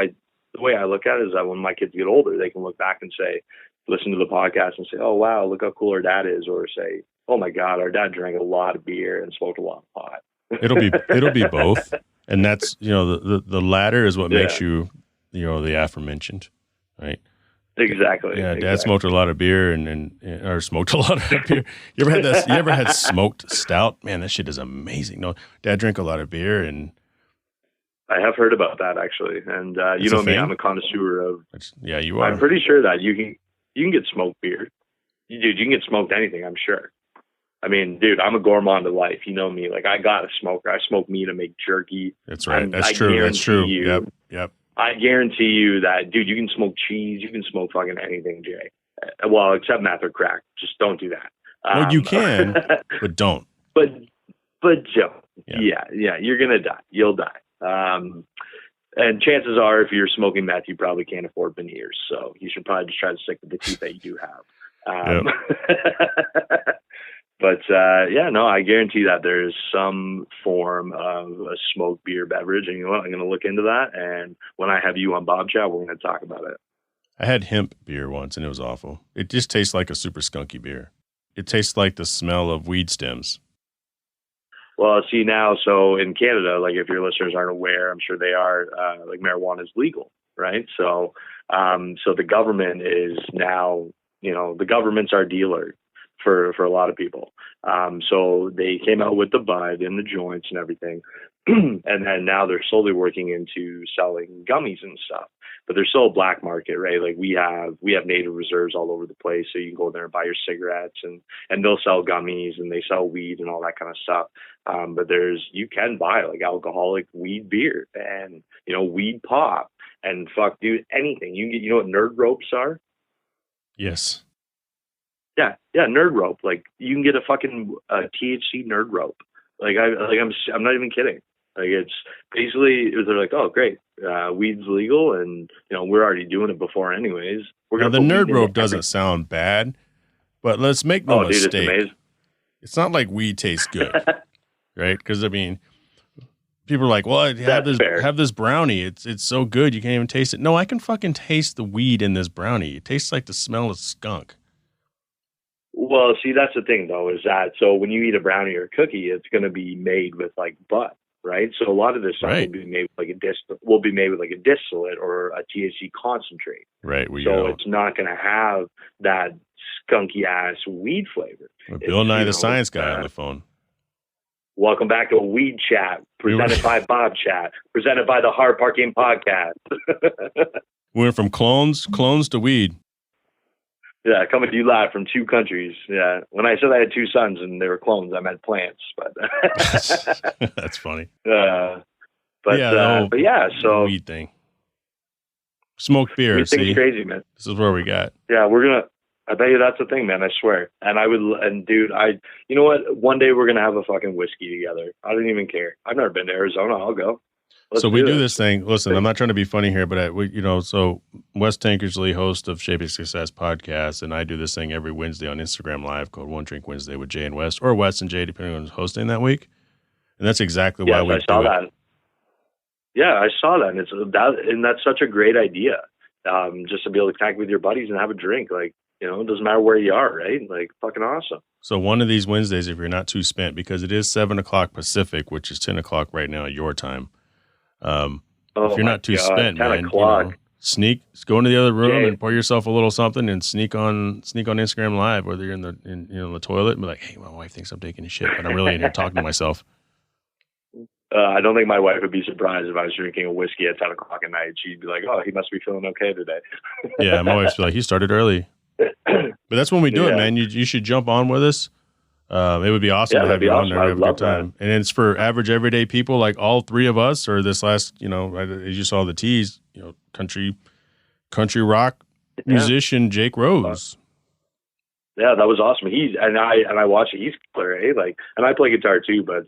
the way I look at it is that when my kids get older, they can look back and say, listen to the podcast and say, "Oh wow, look how cool our dad is," or say, "Oh my God, our dad drank a lot of beer and smoked a lot of pot." It'll be both, and that's the latter is what makes you the aforementioned, right? Exactly. Yeah, Dad smoked a lot of beer or smoked a lot of beer. You ever had smoked stout? Man, that shit is amazing. No, Dad drank a lot of beer and I have heard about that actually, and you know me, I'm a connoisseur of. Yeah, you are. I'm pretty sure that you can get smoked beer, dude. You can get smoked anything. I'm sure. I mean, dude, I'm a gourmand of life. You know me. Like, I got a smoker. I smoke meat. I make jerky. That's right. That's true. That's true. Yep. I guarantee you that, dude, you can smoke cheese. You can smoke fucking anything, Jay. Well, except meth or crack. Just don't do that. Well, you can, but don't. But don't. Yeah. You're going to die. You'll die. And chances are, if you're smoking meth, you probably can't afford veneers. So you should probably just try to stick with the teeth that you do have. But I guarantee that there is some form of a smoked beer beverage. And you know what? I'm going to look into that. And when I have you on BobChat, we're going to talk about it. I had hemp beer once, and it was awful. It just tastes like a super skunky beer. It tastes like the smell of weed stems. Well, see now, so in Canada, like if your listeners aren't aware, I'm sure they are, like marijuana is legal, right? So the government is now, the government's our dealer for a lot of people. So they came out with the bud and the joints and everything. And then now they're slowly working into selling gummies and stuff, but there's still a black market, right? Like we have native reserves all over the place. So you can go there and buy your cigarettes and they'll sell gummies and they sell weed and all that kind of stuff. But you can buy like alcoholic weed beer and, weed pop and fuck, dude, anything. You can get, you know what nerd ropes are? Yes. Yeah, nerd rope. Like you can get a fucking THC nerd rope. I'm not even kidding. Like it's basically they're like, oh great, weed's legal, and we're already doing it before anyways. Now the nerd rope doesn't sound bad, but let's make no mistake. Dude, it's amazing. It's not like weed tastes good, right? Because I mean, people are like, well, have this brownie. It's so good you can't even taste it. No, I can fucking taste the weed in this brownie. It tastes like the smell of skunk. Well, see, that's the thing, though, is that so when you eat a brownie or a cookie, it's going to be made with like bud, right? So a lot of this stuff will be made with like a distillate or a THC concentrate. Right. It's not going to have that skunky ass weed flavor. Bill Nye the Science Guy on the phone. Welcome back to Weed Chat, presented by BobChat, presented by the Hard Parking Podcast. We went from clones to weed. Yeah, coming to you live from two countries. Yeah, when I said I had two sons and they were clones, I meant plants. But that's funny. So weed thing, smoked beer. Weed thing's crazy, man. This is where we got. Yeah, I bet you that's the thing, man. I swear. And dude, you know what? One day we're gonna have a fucking whiskey together. I don't even care. I've never been to Arizona. I'll go. So we do this thing. Listen, I'm not trying to be funny here, but so Wes Tankersley, host of Shaping Success Podcast, and I do this thing every Wednesday on Instagram Live called One Drink Wednesday with Jay and Wes, or Wes and Jay, depending on who's hosting that week. And that's exactly why we saw that. Yeah, I saw that, and that's such a great idea. Just to be able to connect with your buddies and have a drink, like it doesn't matter where you are, right? Like fucking awesome. So one of these Wednesdays, if you're not too spent, because it is 7:00 Pacific, which is 10:00 right now your time. If you're not too spent, man, go into the other room and pour yourself a little something and sneak on Instagram Live, whether you're in the toilet and be like, hey, my wife thinks I'm taking a shit, but I'm really in here talking to myself. I don't think my wife would be surprised if I was drinking a whiskey at 10:00 at night. She'd be like, oh, he must be feeling okay today. Yeah, my wife's like, he started early. But that's when we do it, man. You should jump on with us. It would be awesome to have you on there and have a good time. That. And it's for average everyday people like all three of us, or this last, as you saw the tease, country rock musician Jake Rose. Yeah, that was awesome. I watched it. He's killer, eh? Like, and I play guitar too, but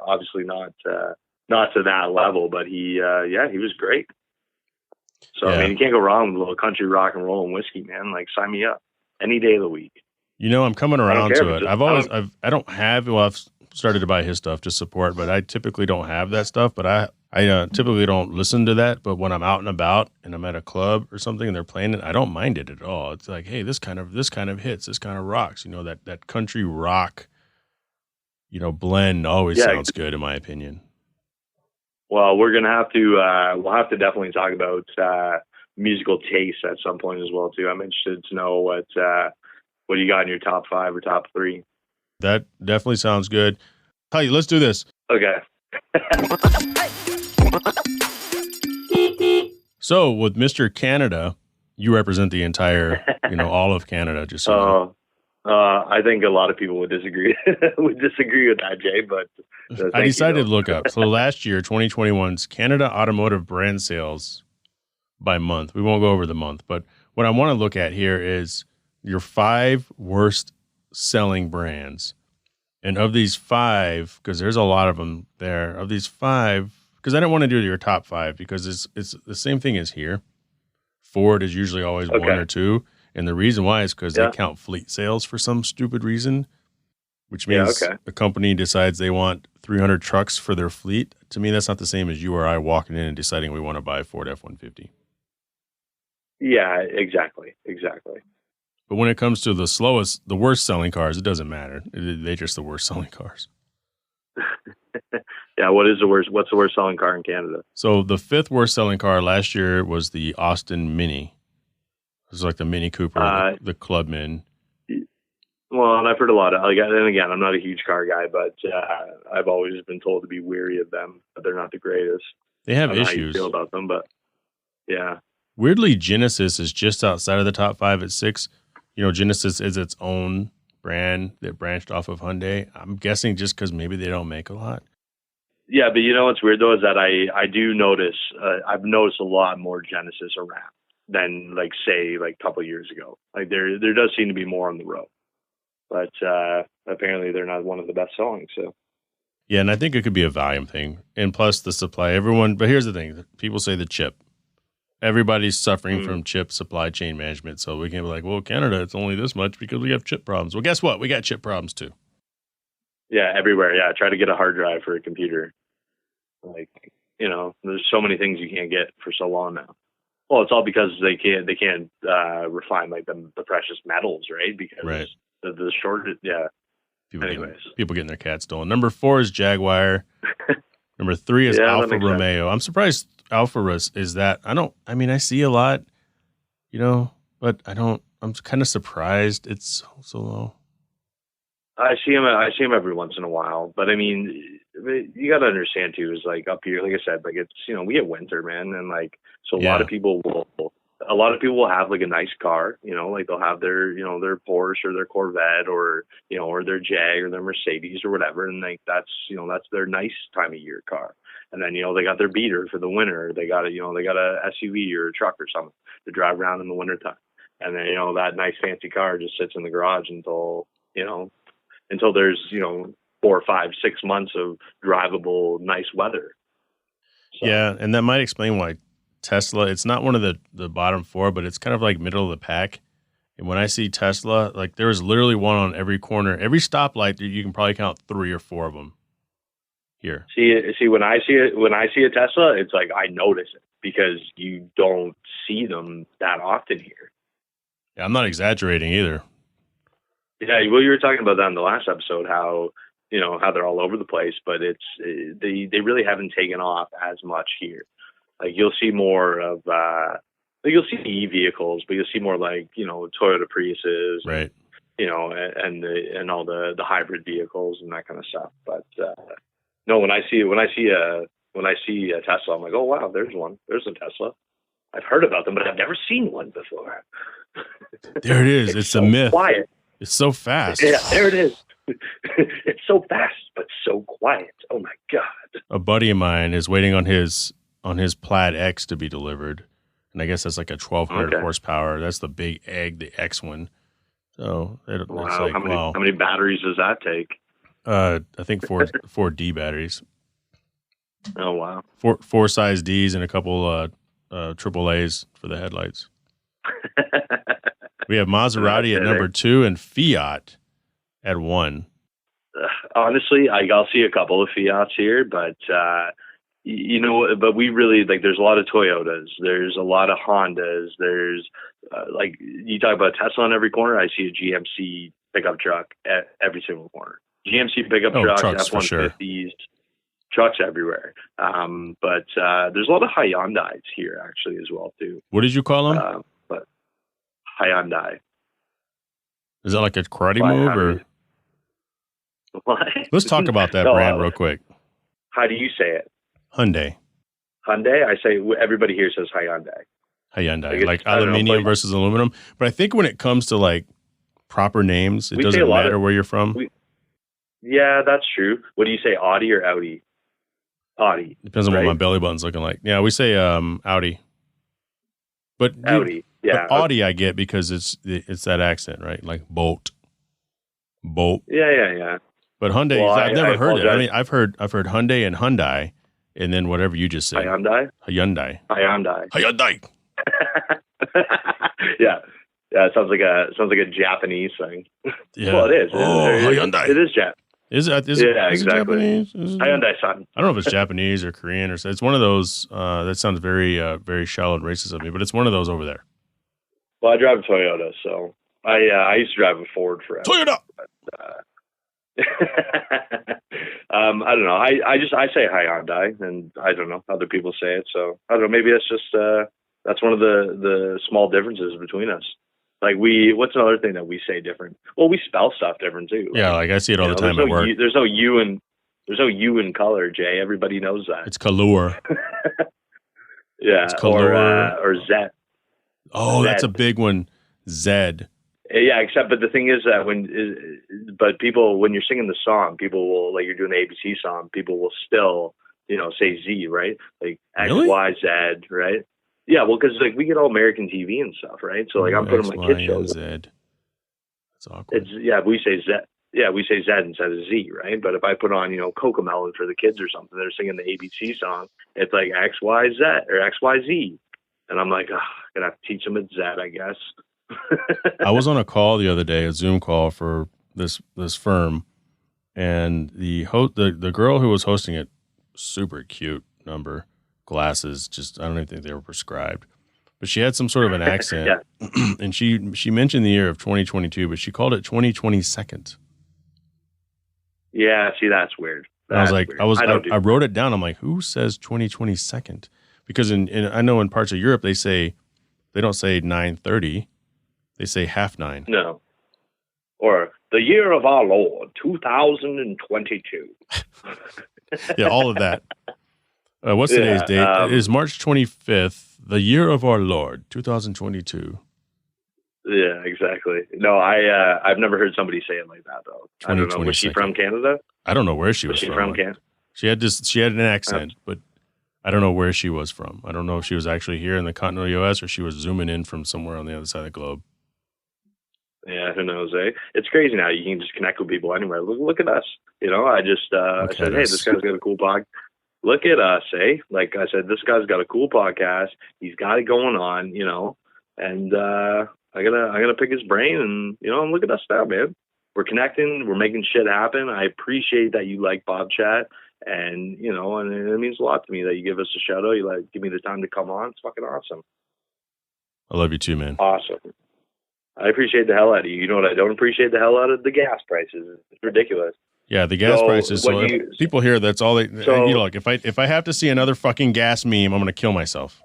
obviously not to that level. But he was great. So I mean, you can't go wrong with a little country rock and roll and whiskey, man. Like, sign me up any day of the week. I'm coming around to it. I've started to buy his stuff to support, but I typically don't have that stuff. But I typically don't listen to that. But when I'm out and about and I'm at a club or something and they're playing it, I don't mind it at all. It's like, hey, this kind of hits, this kind of rocks. That country rock, blend always sounds good in my opinion. Well, we're gonna have to. We'll have to definitely talk about musical taste at some point as well too. I'm interested to know what you got in your top 5 or top 3. That definitely sounds good. Hey, let's do this. Okay. So with Mr. Canada, you represent the entire, all of Canada. Just so you know. I think a lot of people would disagree with that, Jay. But I decided to look up. So last year, 2021's Canada Automotive brand sales by month. We won't go over the month, but what I want to look at here is your 5 worst selling brands. And of these 5, because there's a lot of them there, of these 5, because I don't want to do your top 5 because it's the same thing as here. Ford is usually always 1 or 2. And the reason why is because they count fleet sales for some stupid reason, which means a company decides they want 300 trucks for their fleet. To me, that's not the same as you or I walking in and deciding we want to buy a Ford F-150. Yeah, exactly. But when it comes to the worst selling cars, it doesn't matter. They're just the worst selling cars. Yeah, what's the worst selling car in Canada? So the 5th worst selling car last year was the Austin Mini. It was like the Mini Cooper, the Clubman. Well, and I've heard a lot of, and again, I'm not a huge car guy, but I've always been told to be weary of them. But they're not the greatest. They have issues. How you feel about them, but yeah. Weirdly, Genesis is just outside of the top 5 at 6. Genesis is its own brand that branched off of Hyundai. I'm guessing just because maybe they don't make a lot. Yeah, but what's weird though is that I do notice I've noticed a lot more Genesis around than say a couple of years ago. There does seem to be more on the road, but apparently they're not one of the best selling. So yeah, and I think it could be a volume thing, and plus the supply. But here's the thing: people say the chip. Everybody's suffering from chip supply chain management, so we can't be like, well, Canada, it's only this much because we have chip problems. Well, guess what? We got chip problems too. Yeah, everywhere. Yeah, try to get a hard drive for a computer. There's so many things you can't get for so long now. Well, it's all because they can't refine the precious metals, right? Because the shortage. Yeah. People getting their cats stolen. Number 4 is Jaguar. Number 3 is Alfa Romeo. I'm surprised Alfa is that. I see a lot, but I'm kind of surprised it's so low. I see him every once in a while, but you got to understand too, is up here, like I said, it's, we get winter, man. And so a lot of people will have a nice car, they'll have their, their Porsche or their Corvette or their Jag or their Mercedes or whatever. And that's their nice time of year car. And then, they got their beater for the winter. They got a SUV or a truck or something to drive around in the wintertime. And then, that nice fancy car just sits in the garage until there's, 4, 5, 6 months of drivable, nice weather. So. Yeah. And that might explain why Tesla, it's not one of the bottom 4, but it's kind of middle of the pack. And when I see Tesla, there's literally one on every corner, every stoplight, you can probably count 3 or 4 of them here. See, when I see a Tesla, it's I notice it because you don't see them that often here. Yeah, I'm not exaggerating either. Yeah, well, you were talking about that in the last episode, how they're all over the place, but they really haven't taken off as much here. You'll see more of you'll see e-vehicles, but you'll see more Toyota Priuses, right? And all the hybrid vehicles and that kind of stuff. But no, when I see a Tesla, I'm like, oh wow, there's one. There's a Tesla. I've heard about them, but I've never seen one before. There it is. It's so a myth. Quiet. It's so fast. Yeah, there it is. It's so fast, but so quiet. Oh my God. A buddy of mine is waiting on his Plaid X to be delivered. And I guess that's a 1,200 horsepower. That's the big egg, the X one. So it's how many batteries does that take? I think four D batteries. Oh wow. Four size Ds and a couple triple A's for the headlights. We have Maserati at number 2 and Fiat at 1. Honestly, I'll see a couple of Fiats here, but but we really there's a lot of Toyotas, there's a lot of Hondas, there's you talk about Tesla on every corner. I see a GMC pickup truck at every single corner. GMC pickup trucks, F-150s, sure. Trucks everywhere. But there's a lot of Hyundais here actually as well too. What did you call them? But Hyundai. Is that like a karate move or? What? Let's talk about that brand real quick. How do you say it? Hyundai. Hyundai. I say everybody here says Hyundai. Hyundai, like aluminium versus aluminum. But I think when it comes to like proper names, it doesn't matter where you're from. Yeah, that's true. What do you say, Audi or Audi? Audi. Depends on what my belly button's looking like. Yeah, we say Audi. But Audi, yeah. But Audi I get because it's that accent, right? Like boat. Yeah. But Hyundai, I've never heard it. I mean, I've heard Hyundai and Hyundai, and then whatever you just said. Hyundai. Yeah. It sounds like a Japanese thing. Yeah. Well, it is. Hyundai. It is Japanese. Is it exactly. Japanese? Hyundai, son. I don't know if it's Japanese or Korean or so. It's one of those. That sounds very, very shallow and racist of me, but it's one of those over there. Well, I drive a Toyota, so I used to drive a Ford forever. Toyota. But, I don't know. I say Hyundai, and I don't know. Other people say it, so I don't know. Maybe that's just that's one of the small differences between us. Like what's another thing that we say different? Well, we spell stuff different too. Yeah, like I see it all the time at work. There's no U in color, Jay. Everybody knows that. It's color. Yeah, it's color. Or Z. Oh, that's a big one. Z. Yeah, but the thing is that when you're singing the song, people will, like, you're doing the ABC song, people will still, say Z, right? Like really? X, Y, Z, right? Yeah, well, because like we get all American TV and stuff, right? So like I'm putting my kids shows. Z. That's awkward. We say Z. Yeah, we say Z instead of Z, right? But if I put on, Cocomelon for the kids or something, they're singing the ABC song. It's like X, Y, Z or X, Y, Z, and I'm like, I'm gonna have to teach them it's Z, I guess. I was on a call the other day, a Zoom call for this firm, and the girl who was hosting it, super cute number, glasses, just I don't even think they were prescribed, but she had some sort of an accent. Yeah. And she mentioned the year of 2022, but she called it 2022nd. Yeah, see, that's weird. I wrote it down. I'm like, who says 2022nd? Because I know in parts of Europe they don't say 9:30. They say 9:30. No. Or the year of our Lord, 2022. Yeah, all of that. What's today's date? It is March 25th, the year of our Lord, 2022. Yeah, exactly. No, I've never heard somebody say it like that, though. I don't know. Was she from Canada? I don't know where she was from. Was she from Canada? She had an accent, but I don't know where she was from. I don't know if she was actually here in the continental U.S. or she was zooming in from somewhere on the other side of the globe. Yeah, who knows, eh? It's crazy now. You can just connect with people anywhere. Look at us. I just I said, hey, this guy's got a cool podcast. Look at us, eh? Like I said, this guy's got a cool podcast. He's got it going on, and I gotta pick his brain, and look at us now, man. We're connecting. We're making shit happen. I appreciate that you like BobChat, and and it means a lot to me that you give us a shout out. You give me the time to come on. It's fucking awesome. I love you too, man. Awesome. I appreciate the hell out of you. You know what I don't appreciate the hell out of? The gas prices. It's ridiculous. Yeah, the gas prices. So people here, that's all they. Like if I have to see another fucking gas meme, I'm going to kill myself.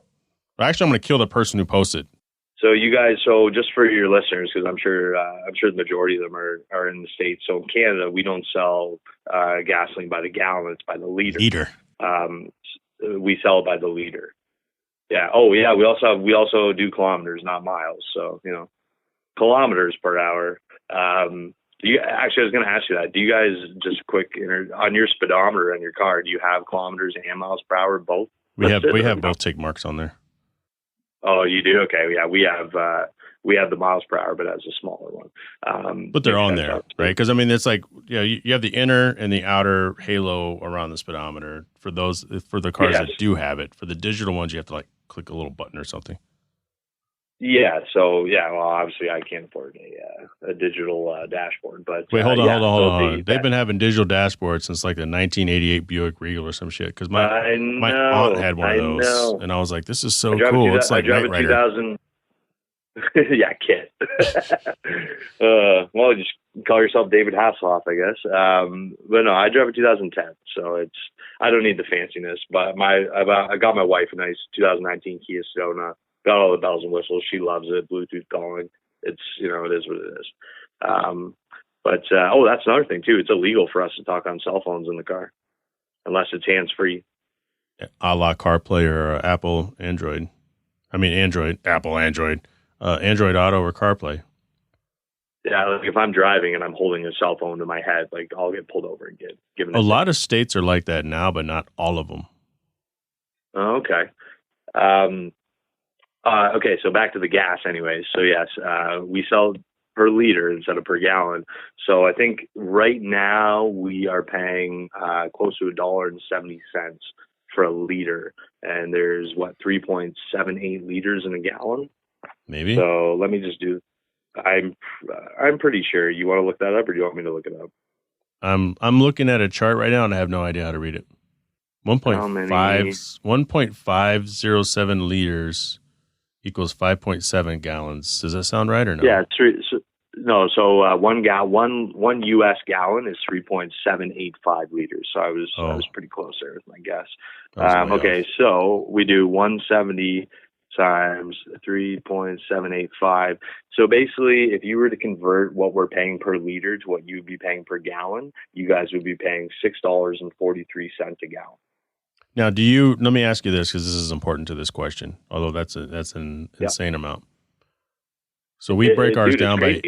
Actually, I'm going to kill the person who posted. So you guys, just for your listeners, because I'm sure the majority of them are in the States. So in Canada, we don't sell gasoline by the gallon; it's by the liter. We sell it by the liter. Yeah. Oh, yeah. We also do kilometers, not miles. So kilometers per hour. I was going to ask you that. Do you guys just on your speedometer on your car? Do you have kilometers and miles per hour both? We have both tick marks on there. Oh, you do? Okay. Yeah, we have the miles per hour, but as a smaller one. But they're on there, right? Because it's like you have the inner and the outer halo around the speedometer for the cars that do have it. For the digital ones, you have to click a little button or something. Yeah. So well, obviously I can't afford a digital dashboard. But wait, hold on. They've been having digital dashboards since like the 1988 Buick Regal or some shit. Because my aunt had one of those, and I was like, "This is so cool." It's like Knight Rider. 2000. Yeah, kid. Well, just call yourself David Hasselhoff, I guess. But no, I drove a 2010, so I don't need the fanciness. But I got my wife a nice 2019 Kia Sedona. Got all the bells and whistles. She loves it. Bluetooth calling. It's it is what it is. But that's another thing too. It's illegal for us to talk on cell phones in the car unless it's hands free. a la CarPlay or Apple Android. I mean, Apple Android, Android Auto or CarPlay. Yeah, like if I'm driving and I'm holding a cell phone to my head, like I'll get pulled over and get given A lot of states are like that now, but not all of them. Oh, okay. Okay, so back to the gas anyways. So yes, we sell per liter instead of per gallon. So I think right now we are paying close to $1.70 for a liter. And there's 3.78 liters in a gallon. Maybe. So let me just do, I'm pretty sure. You want to look that up or do you want me to look it up? I'm looking at a chart right now and I have no idea how to read it. 1.507 liters equals 5.7 gallons. Does that sound right or no? Yeah, one U.S. gallon is 3.785 liters. So I was pretty close there with my guess. Okay, so we do 170 times 3.785. So basically, if you were to convert what we're paying per liter to what you'd be paying per gallon, you guys would be paying $6.43 a gallon. Now, let me ask you this, because this is important to this question, although that's an insane amount. So we break ours down by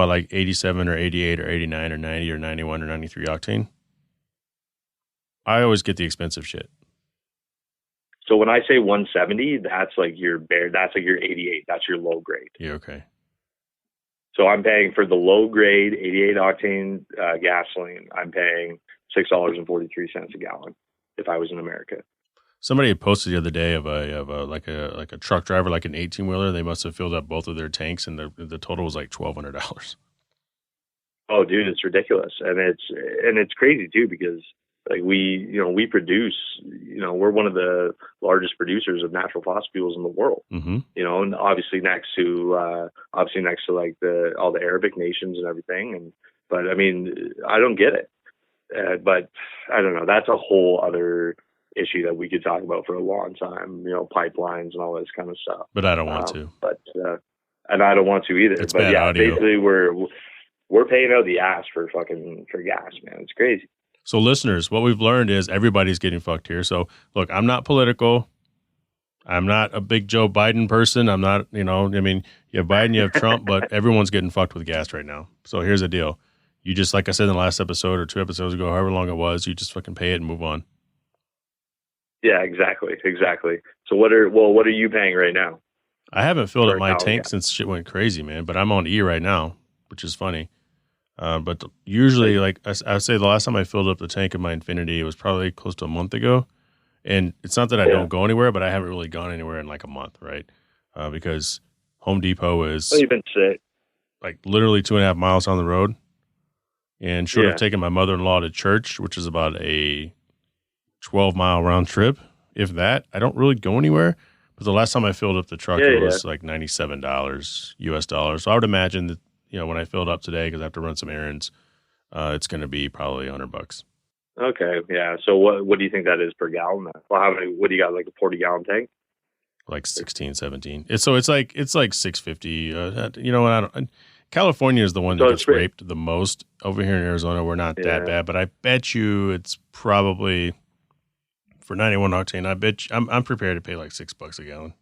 like 87 or 88 or 89 or 90 or 91 or 93 octane. I always get the expensive shit. So when I say 170, that's like your 88. That's your low grade. Yeah, okay. So I'm paying for the low grade 88 octane gasoline. I'm paying $6.43 a gallon if I was in America. Somebody had posted the other day of a truck driver, like an 18-wheeler. They must have filled up both of their tanks, and the total was like $1,200. Oh, dude, it's ridiculous, and it's crazy too because like we produce, we're one of the largest producers of natural fossil fuels in the world. Mm-hmm. And obviously next to like all the Arabic nations and everything. But I mean, I don't get it. But I don't know. That's a whole other issue that we could talk about for a long time. Pipelines and all this kind of stuff. But I don't want to. And I don't want to either. It's bad audio. Basically, we're paying out the ass for gas, man. It's crazy. So listeners, what we've learned is everybody's getting fucked here. So look, I'm not political. I'm not a big Joe Biden person. I'm not, you have Biden, you have Trump, but everyone's getting fucked with gas right now. So here's the deal. You just, like I said in the last episode or 2 episodes ago, however long it was, you just fucking pay it and move on. Yeah, exactly. So what are you paying right now? I haven't filled up my tank since shit went crazy, man, but I'm on E right now, which is funny. But usually, like I would say the last time I filled up the tank of my Infinity, it was probably close to a month ago. And it's not that I don't go anywhere, but I haven't really gone anywhere in like a month, right? Because Home Depot is you've been sick. Like literally 2.5 miles on the road. And short of taking my mother-in-law to church, which is about a 12-mile round trip, if that, I don't really go anywhere. But the last time I filled up the truck, it was like $97 US dollars. So I would imagine that, when I filled up today, because I have to run some errands, it's going to be probably $100. Okay, yeah. So what do you think that is per gallon? Well, what do you got, like a 40-gallon tank? Like 16, 17. It's like $6.50. You know what? California is the one that gets raped the most. Over here in Arizona, we're not that bad, but I bet you it's probably for 91 octane. I bet I'm prepared to pay like $6 a gallon.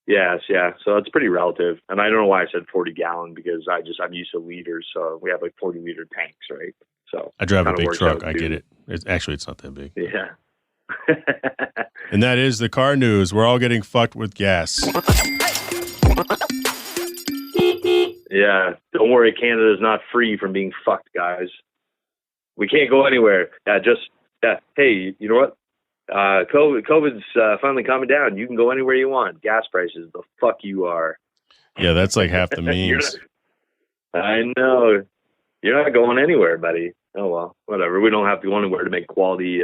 Yes, yeah. So it's pretty relative, and I don't know why I said 40-gallon because I'm used to liters, so we have like 40-liter tanks, right? So I drive a big truck. I get it. It's not that big. Yeah. And that is the car news. We're all getting fucked with gas. Yeah, don't worry, Canada is not free from being fucked, guys. We can't go anywhere. Hey, you know what? COVID's finally calming down. You can go anywhere you want. Gas prices, the fuck you are. Yeah, that's like half the memes. I know. You're not going anywhere, buddy. Oh, well, whatever. We don't have to go anywhere to make quality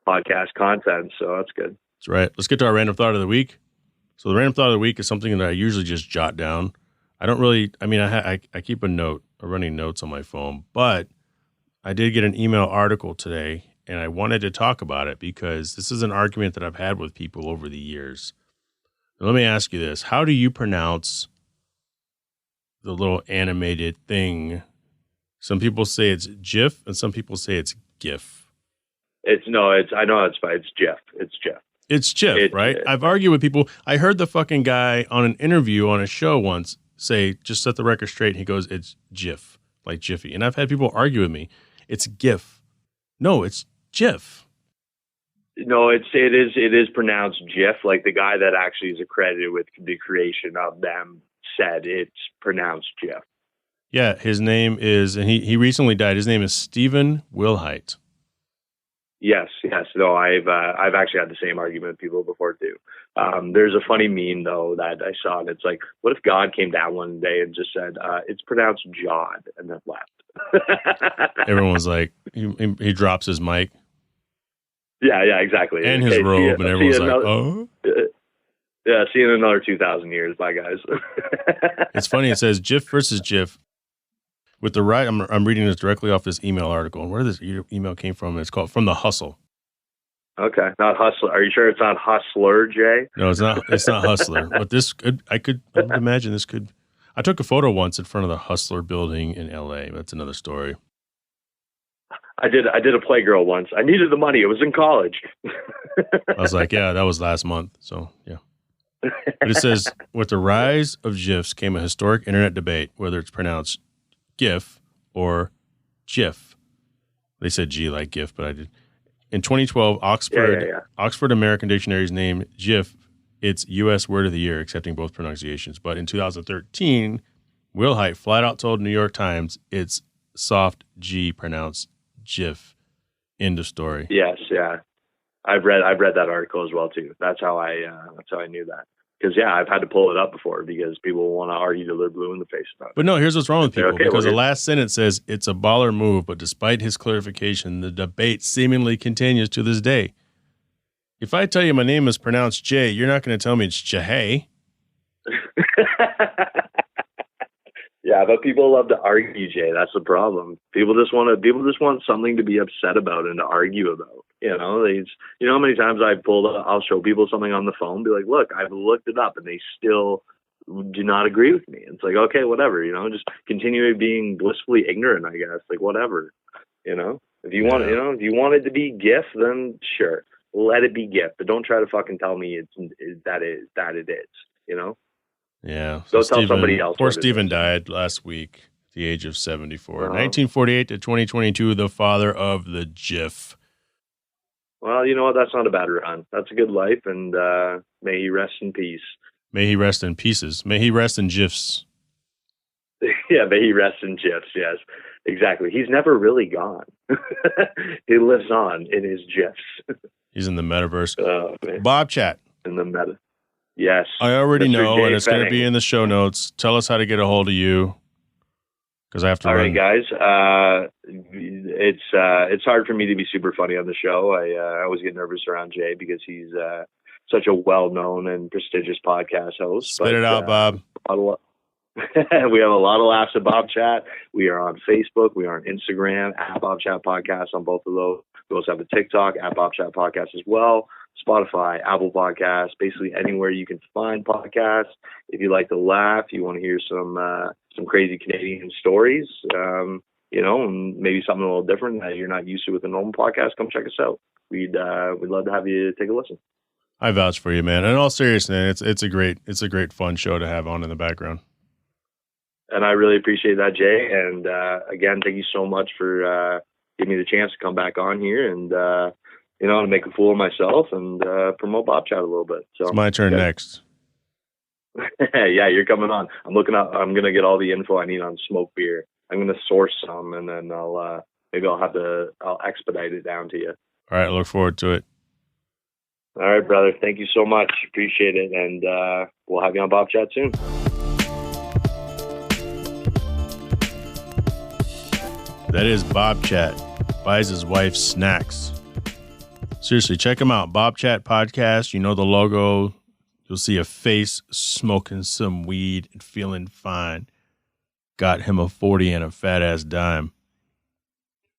podcast content, so that's good. That's right. Let's get to our random thought of the week. So the random thought of the week is something that I usually just jot down. I don't really, I keep running notes on my phone, but I did get an email article today and I wanted to talk about it because this is an argument that I've had with people over the years. Now, let me ask you this. How do you pronounce the little animated thing? Some people say it's GIF and some people say it's GIF. I know it's fine. It's Jeff. It's Jif, right? I've argued with people. I heard the fucking guy on an interview on a show once say, just set the record straight. And he goes, it's Jif, like Jiffy. And I've had people argue with me. It's GIF. No, it's Jif. No, it is pronounced Jif. Like the guy that actually is accredited with the creation of them said it's pronounced Jif. Yeah, his name is, and he recently died. His name is Stephen Wilhite. Yes. No, I've actually had the same argument with people before too. There's a funny meme though that I saw, and it's like, what if God came down one day and just said, it's pronounced Jod, and then left? Everyone's like, he drops his mic. Yeah, exactly. And his robe, and everyone's like, oh. Yeah, see you in another 2,000 years. Bye, guys. It's funny. It says Jif versus Jif. With the right, I'm reading this directly off this email article. And where this email came from, it's called From the Hustle. Okay, not Hustler. Are you sure it's not Hustler, Jay? No, it's not. It's not Hustler. But this I would imagine this could. I took a photo once in front of the Hustler building in L.A. That's another story. I did a Playgirl once. I needed the money. It was in college. I was like, yeah, that was last month. So, yeah. But it says, with the rise of GIFs came a historic internet debate, whether it's pronounced GIF or GIF. They said G like GIF, but I did. In 2012, Oxford American Dictionary's named GIF its U.S. word of the year, accepting both pronunciations. But in 2013, Wilhite flat out told New York Times it's soft G pronounced GIF. End of story. Yes, yeah. I've read that article as well too. That's how I knew that. Because I've had to pull it up before because people want to argue till they're blue in the face about it. But no, here's what's wrong with people. Because the last sentence says it's a baller move, but despite his clarification, the debate seemingly continues to this day. If I tell you my name is pronounced Jay, you're not going to tell me it's Jahay. Yeah, but people love to argue, Jay. That's the problem. People just want something to be upset about and to argue about. You know, how many times I'll show people something on the phone, be like, look, I've looked it up, and they still do not agree with me. It's like, okay, whatever, just continue being blissfully ignorant, I guess. Like, whatever, if you want, if you want it to be GIF, then sure, let it be GIF, but don't try to fucking tell me that it is, Yeah. So tell somebody else. Poor Stephen died last week at the age of 74. 1948 to 2022, the father of the GIF. Well, you know what? That's not a bad run. That's a good life, and may he rest in peace. May he rest in pieces. May he rest in GIFs. Yeah, may he rest in GIFs, yes. Exactly. He's never really gone. He lives on in his GIFs. He's in the metaverse. BobChat. In the meta. Yes. I already know, and it's going to be in the show notes. Tell us how to get a hold of you, because I have to run. All right, guys. It's hard for me to be super funny on the show. I always get nervous around Jay because he's such a well-known and prestigious podcast host. Spit it out, Bob. We have a lot of laughs at BobChat. We are on Facebook. We are on Instagram at BobChat Podcast on both of those. We also have a TikTok at BobChat Podcast as well. Spotify, Apple Podcasts, basically anywhere you can find podcasts. If you like to laugh, you want to hear some crazy Canadian stories, and maybe something a little different that you're not used to with a normal podcast, come check us out. We'd love to have you take a listen. I vouch for you, man. In all seriousness, it's a great fun show to have on in the background. And I really appreciate that, Jay. And again, thank you so much for giving me the chance to come back on here and to make a fool of myself and promote BobChat a little bit. So it's my turn next. Yeah, you're coming on. I'm going to get all the info I need on smoked beer. I'm going to source some, and then I'll expedite it down to you. All right. I look forward to it. All right, brother. Thank you so much. Appreciate it. And we'll have you on BobChat soon. That is BobChat. Buys his wife snacks. Seriously, check him out. BobChat Podcast. You know the logo. You'll see a face smoking some weed and feeling fine. Got him a 40 and a fat ass dime.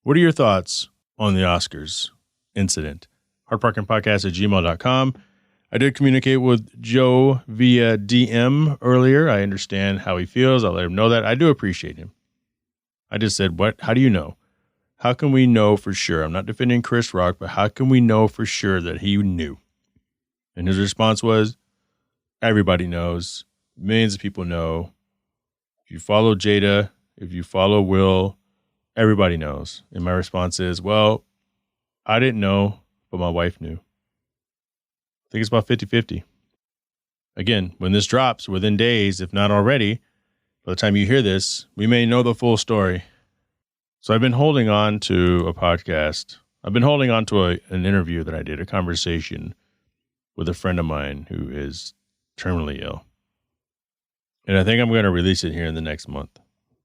What are your thoughts on the Oscars incident? HardParkingPodcast@gmail.com. I did communicate with Joe via DM earlier. I understand how he feels. I'll let him know that. I do appreciate him. I just said, how do you know? How can we know for sure? I'm not defending Chris Rock, but how can we know for sure that he knew? And his response was, everybody knows. Millions of people know. If you follow Jada, if you follow Will, everybody knows. And my response is, well, I didn't know, but my wife knew. I think it's about 50-50. Again, when this drops, within days, if not already, by the time you hear this, we may know the full story. So I've been holding on to a podcast. I've been holding on to an interview that I did, a conversation with a friend of mine who is terminally ill. And I think I'm going to release it here in the next month,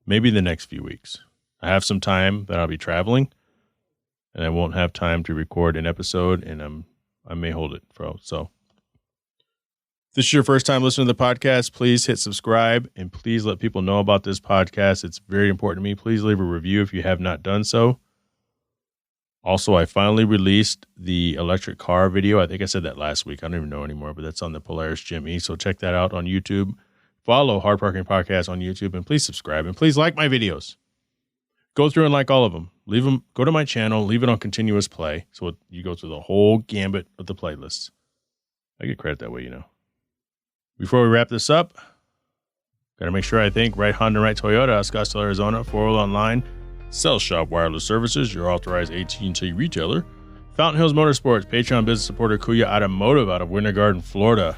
maybe the next few weeks. I have some time that I'll be traveling, and I won't have time to record an episode, and I may hold it so. If this is your first time listening to the podcast, please hit subscribe and please let people know about this podcast. It's very important to me. Please leave a review if you have not done so. Also, I finally released the electric car video. I think I said that last week. I don't even know anymore, but that's on the Polaris Jimmy. So check that out on YouTube. Follow Hard Parking Podcast on YouTube, and please subscribe, and please like my videos. Go through and like all of them. Leave them. Go to my channel. Leave it on continuous play. So you go through the whole gambit of the playlists. I get credit that way, you know. Before we wrap this up, got to make sure I thank Right Honda, Right Toyota, out of Scottsdale, Arizona, 4-Wheel Online, Cell Shop Wireless Services, your authorized AT&T retailer, Fountain Hills Motorsports, Patreon business supporter Kuya Automotive out of Winter Garden, Florida.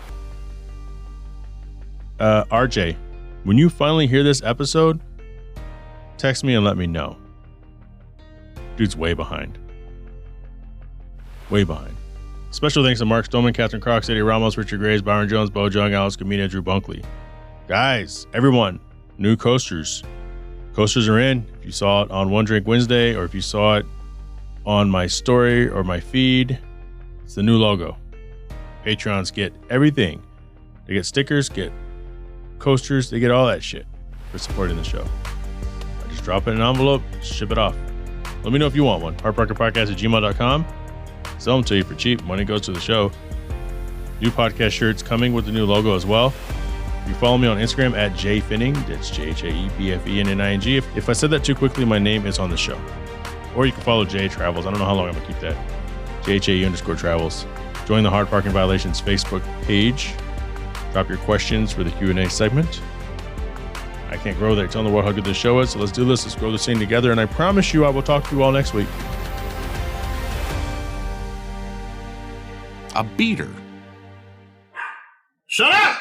RJ, when you finally hear this episode, text me and let me know. Dude's way behind. Way behind. Special thanks to Mark Stoneman, Catherine Crocs, Eddie Ramos, Richard Graves, Byron Jones, Bo Jung, Alex Gamina, Drew Bunkley. Guys, everyone, new coasters. Coasters are in. If you saw it on One Drink Wednesday, or if you saw it on my story or my feed, it's the new logo. Patrons get everything. They get stickers, get coasters, they get all that shit for supporting the show. I just drop it in an envelope, ship it off. Let me know if you want one. HardParkingPodcast@gmail.com. Sell them to you for cheap. Money goes to the show. New podcast shirts coming with the new logo as well. If you follow me on Instagram at jfinning, that's JHAEBFENNING. If I said that too quickly, my name is on the show. Or you can follow J Travels. I don't know how long I'm going to keep that. JHAE_Travels. Join the Hard Parking Violations Facebook page. Drop your questions for the Q&A segment. I can't grow there. Telling the world how good this show is. So let's do this. Let's grow this thing together. And I promise you I will talk to you all next week. A beater. Shut up!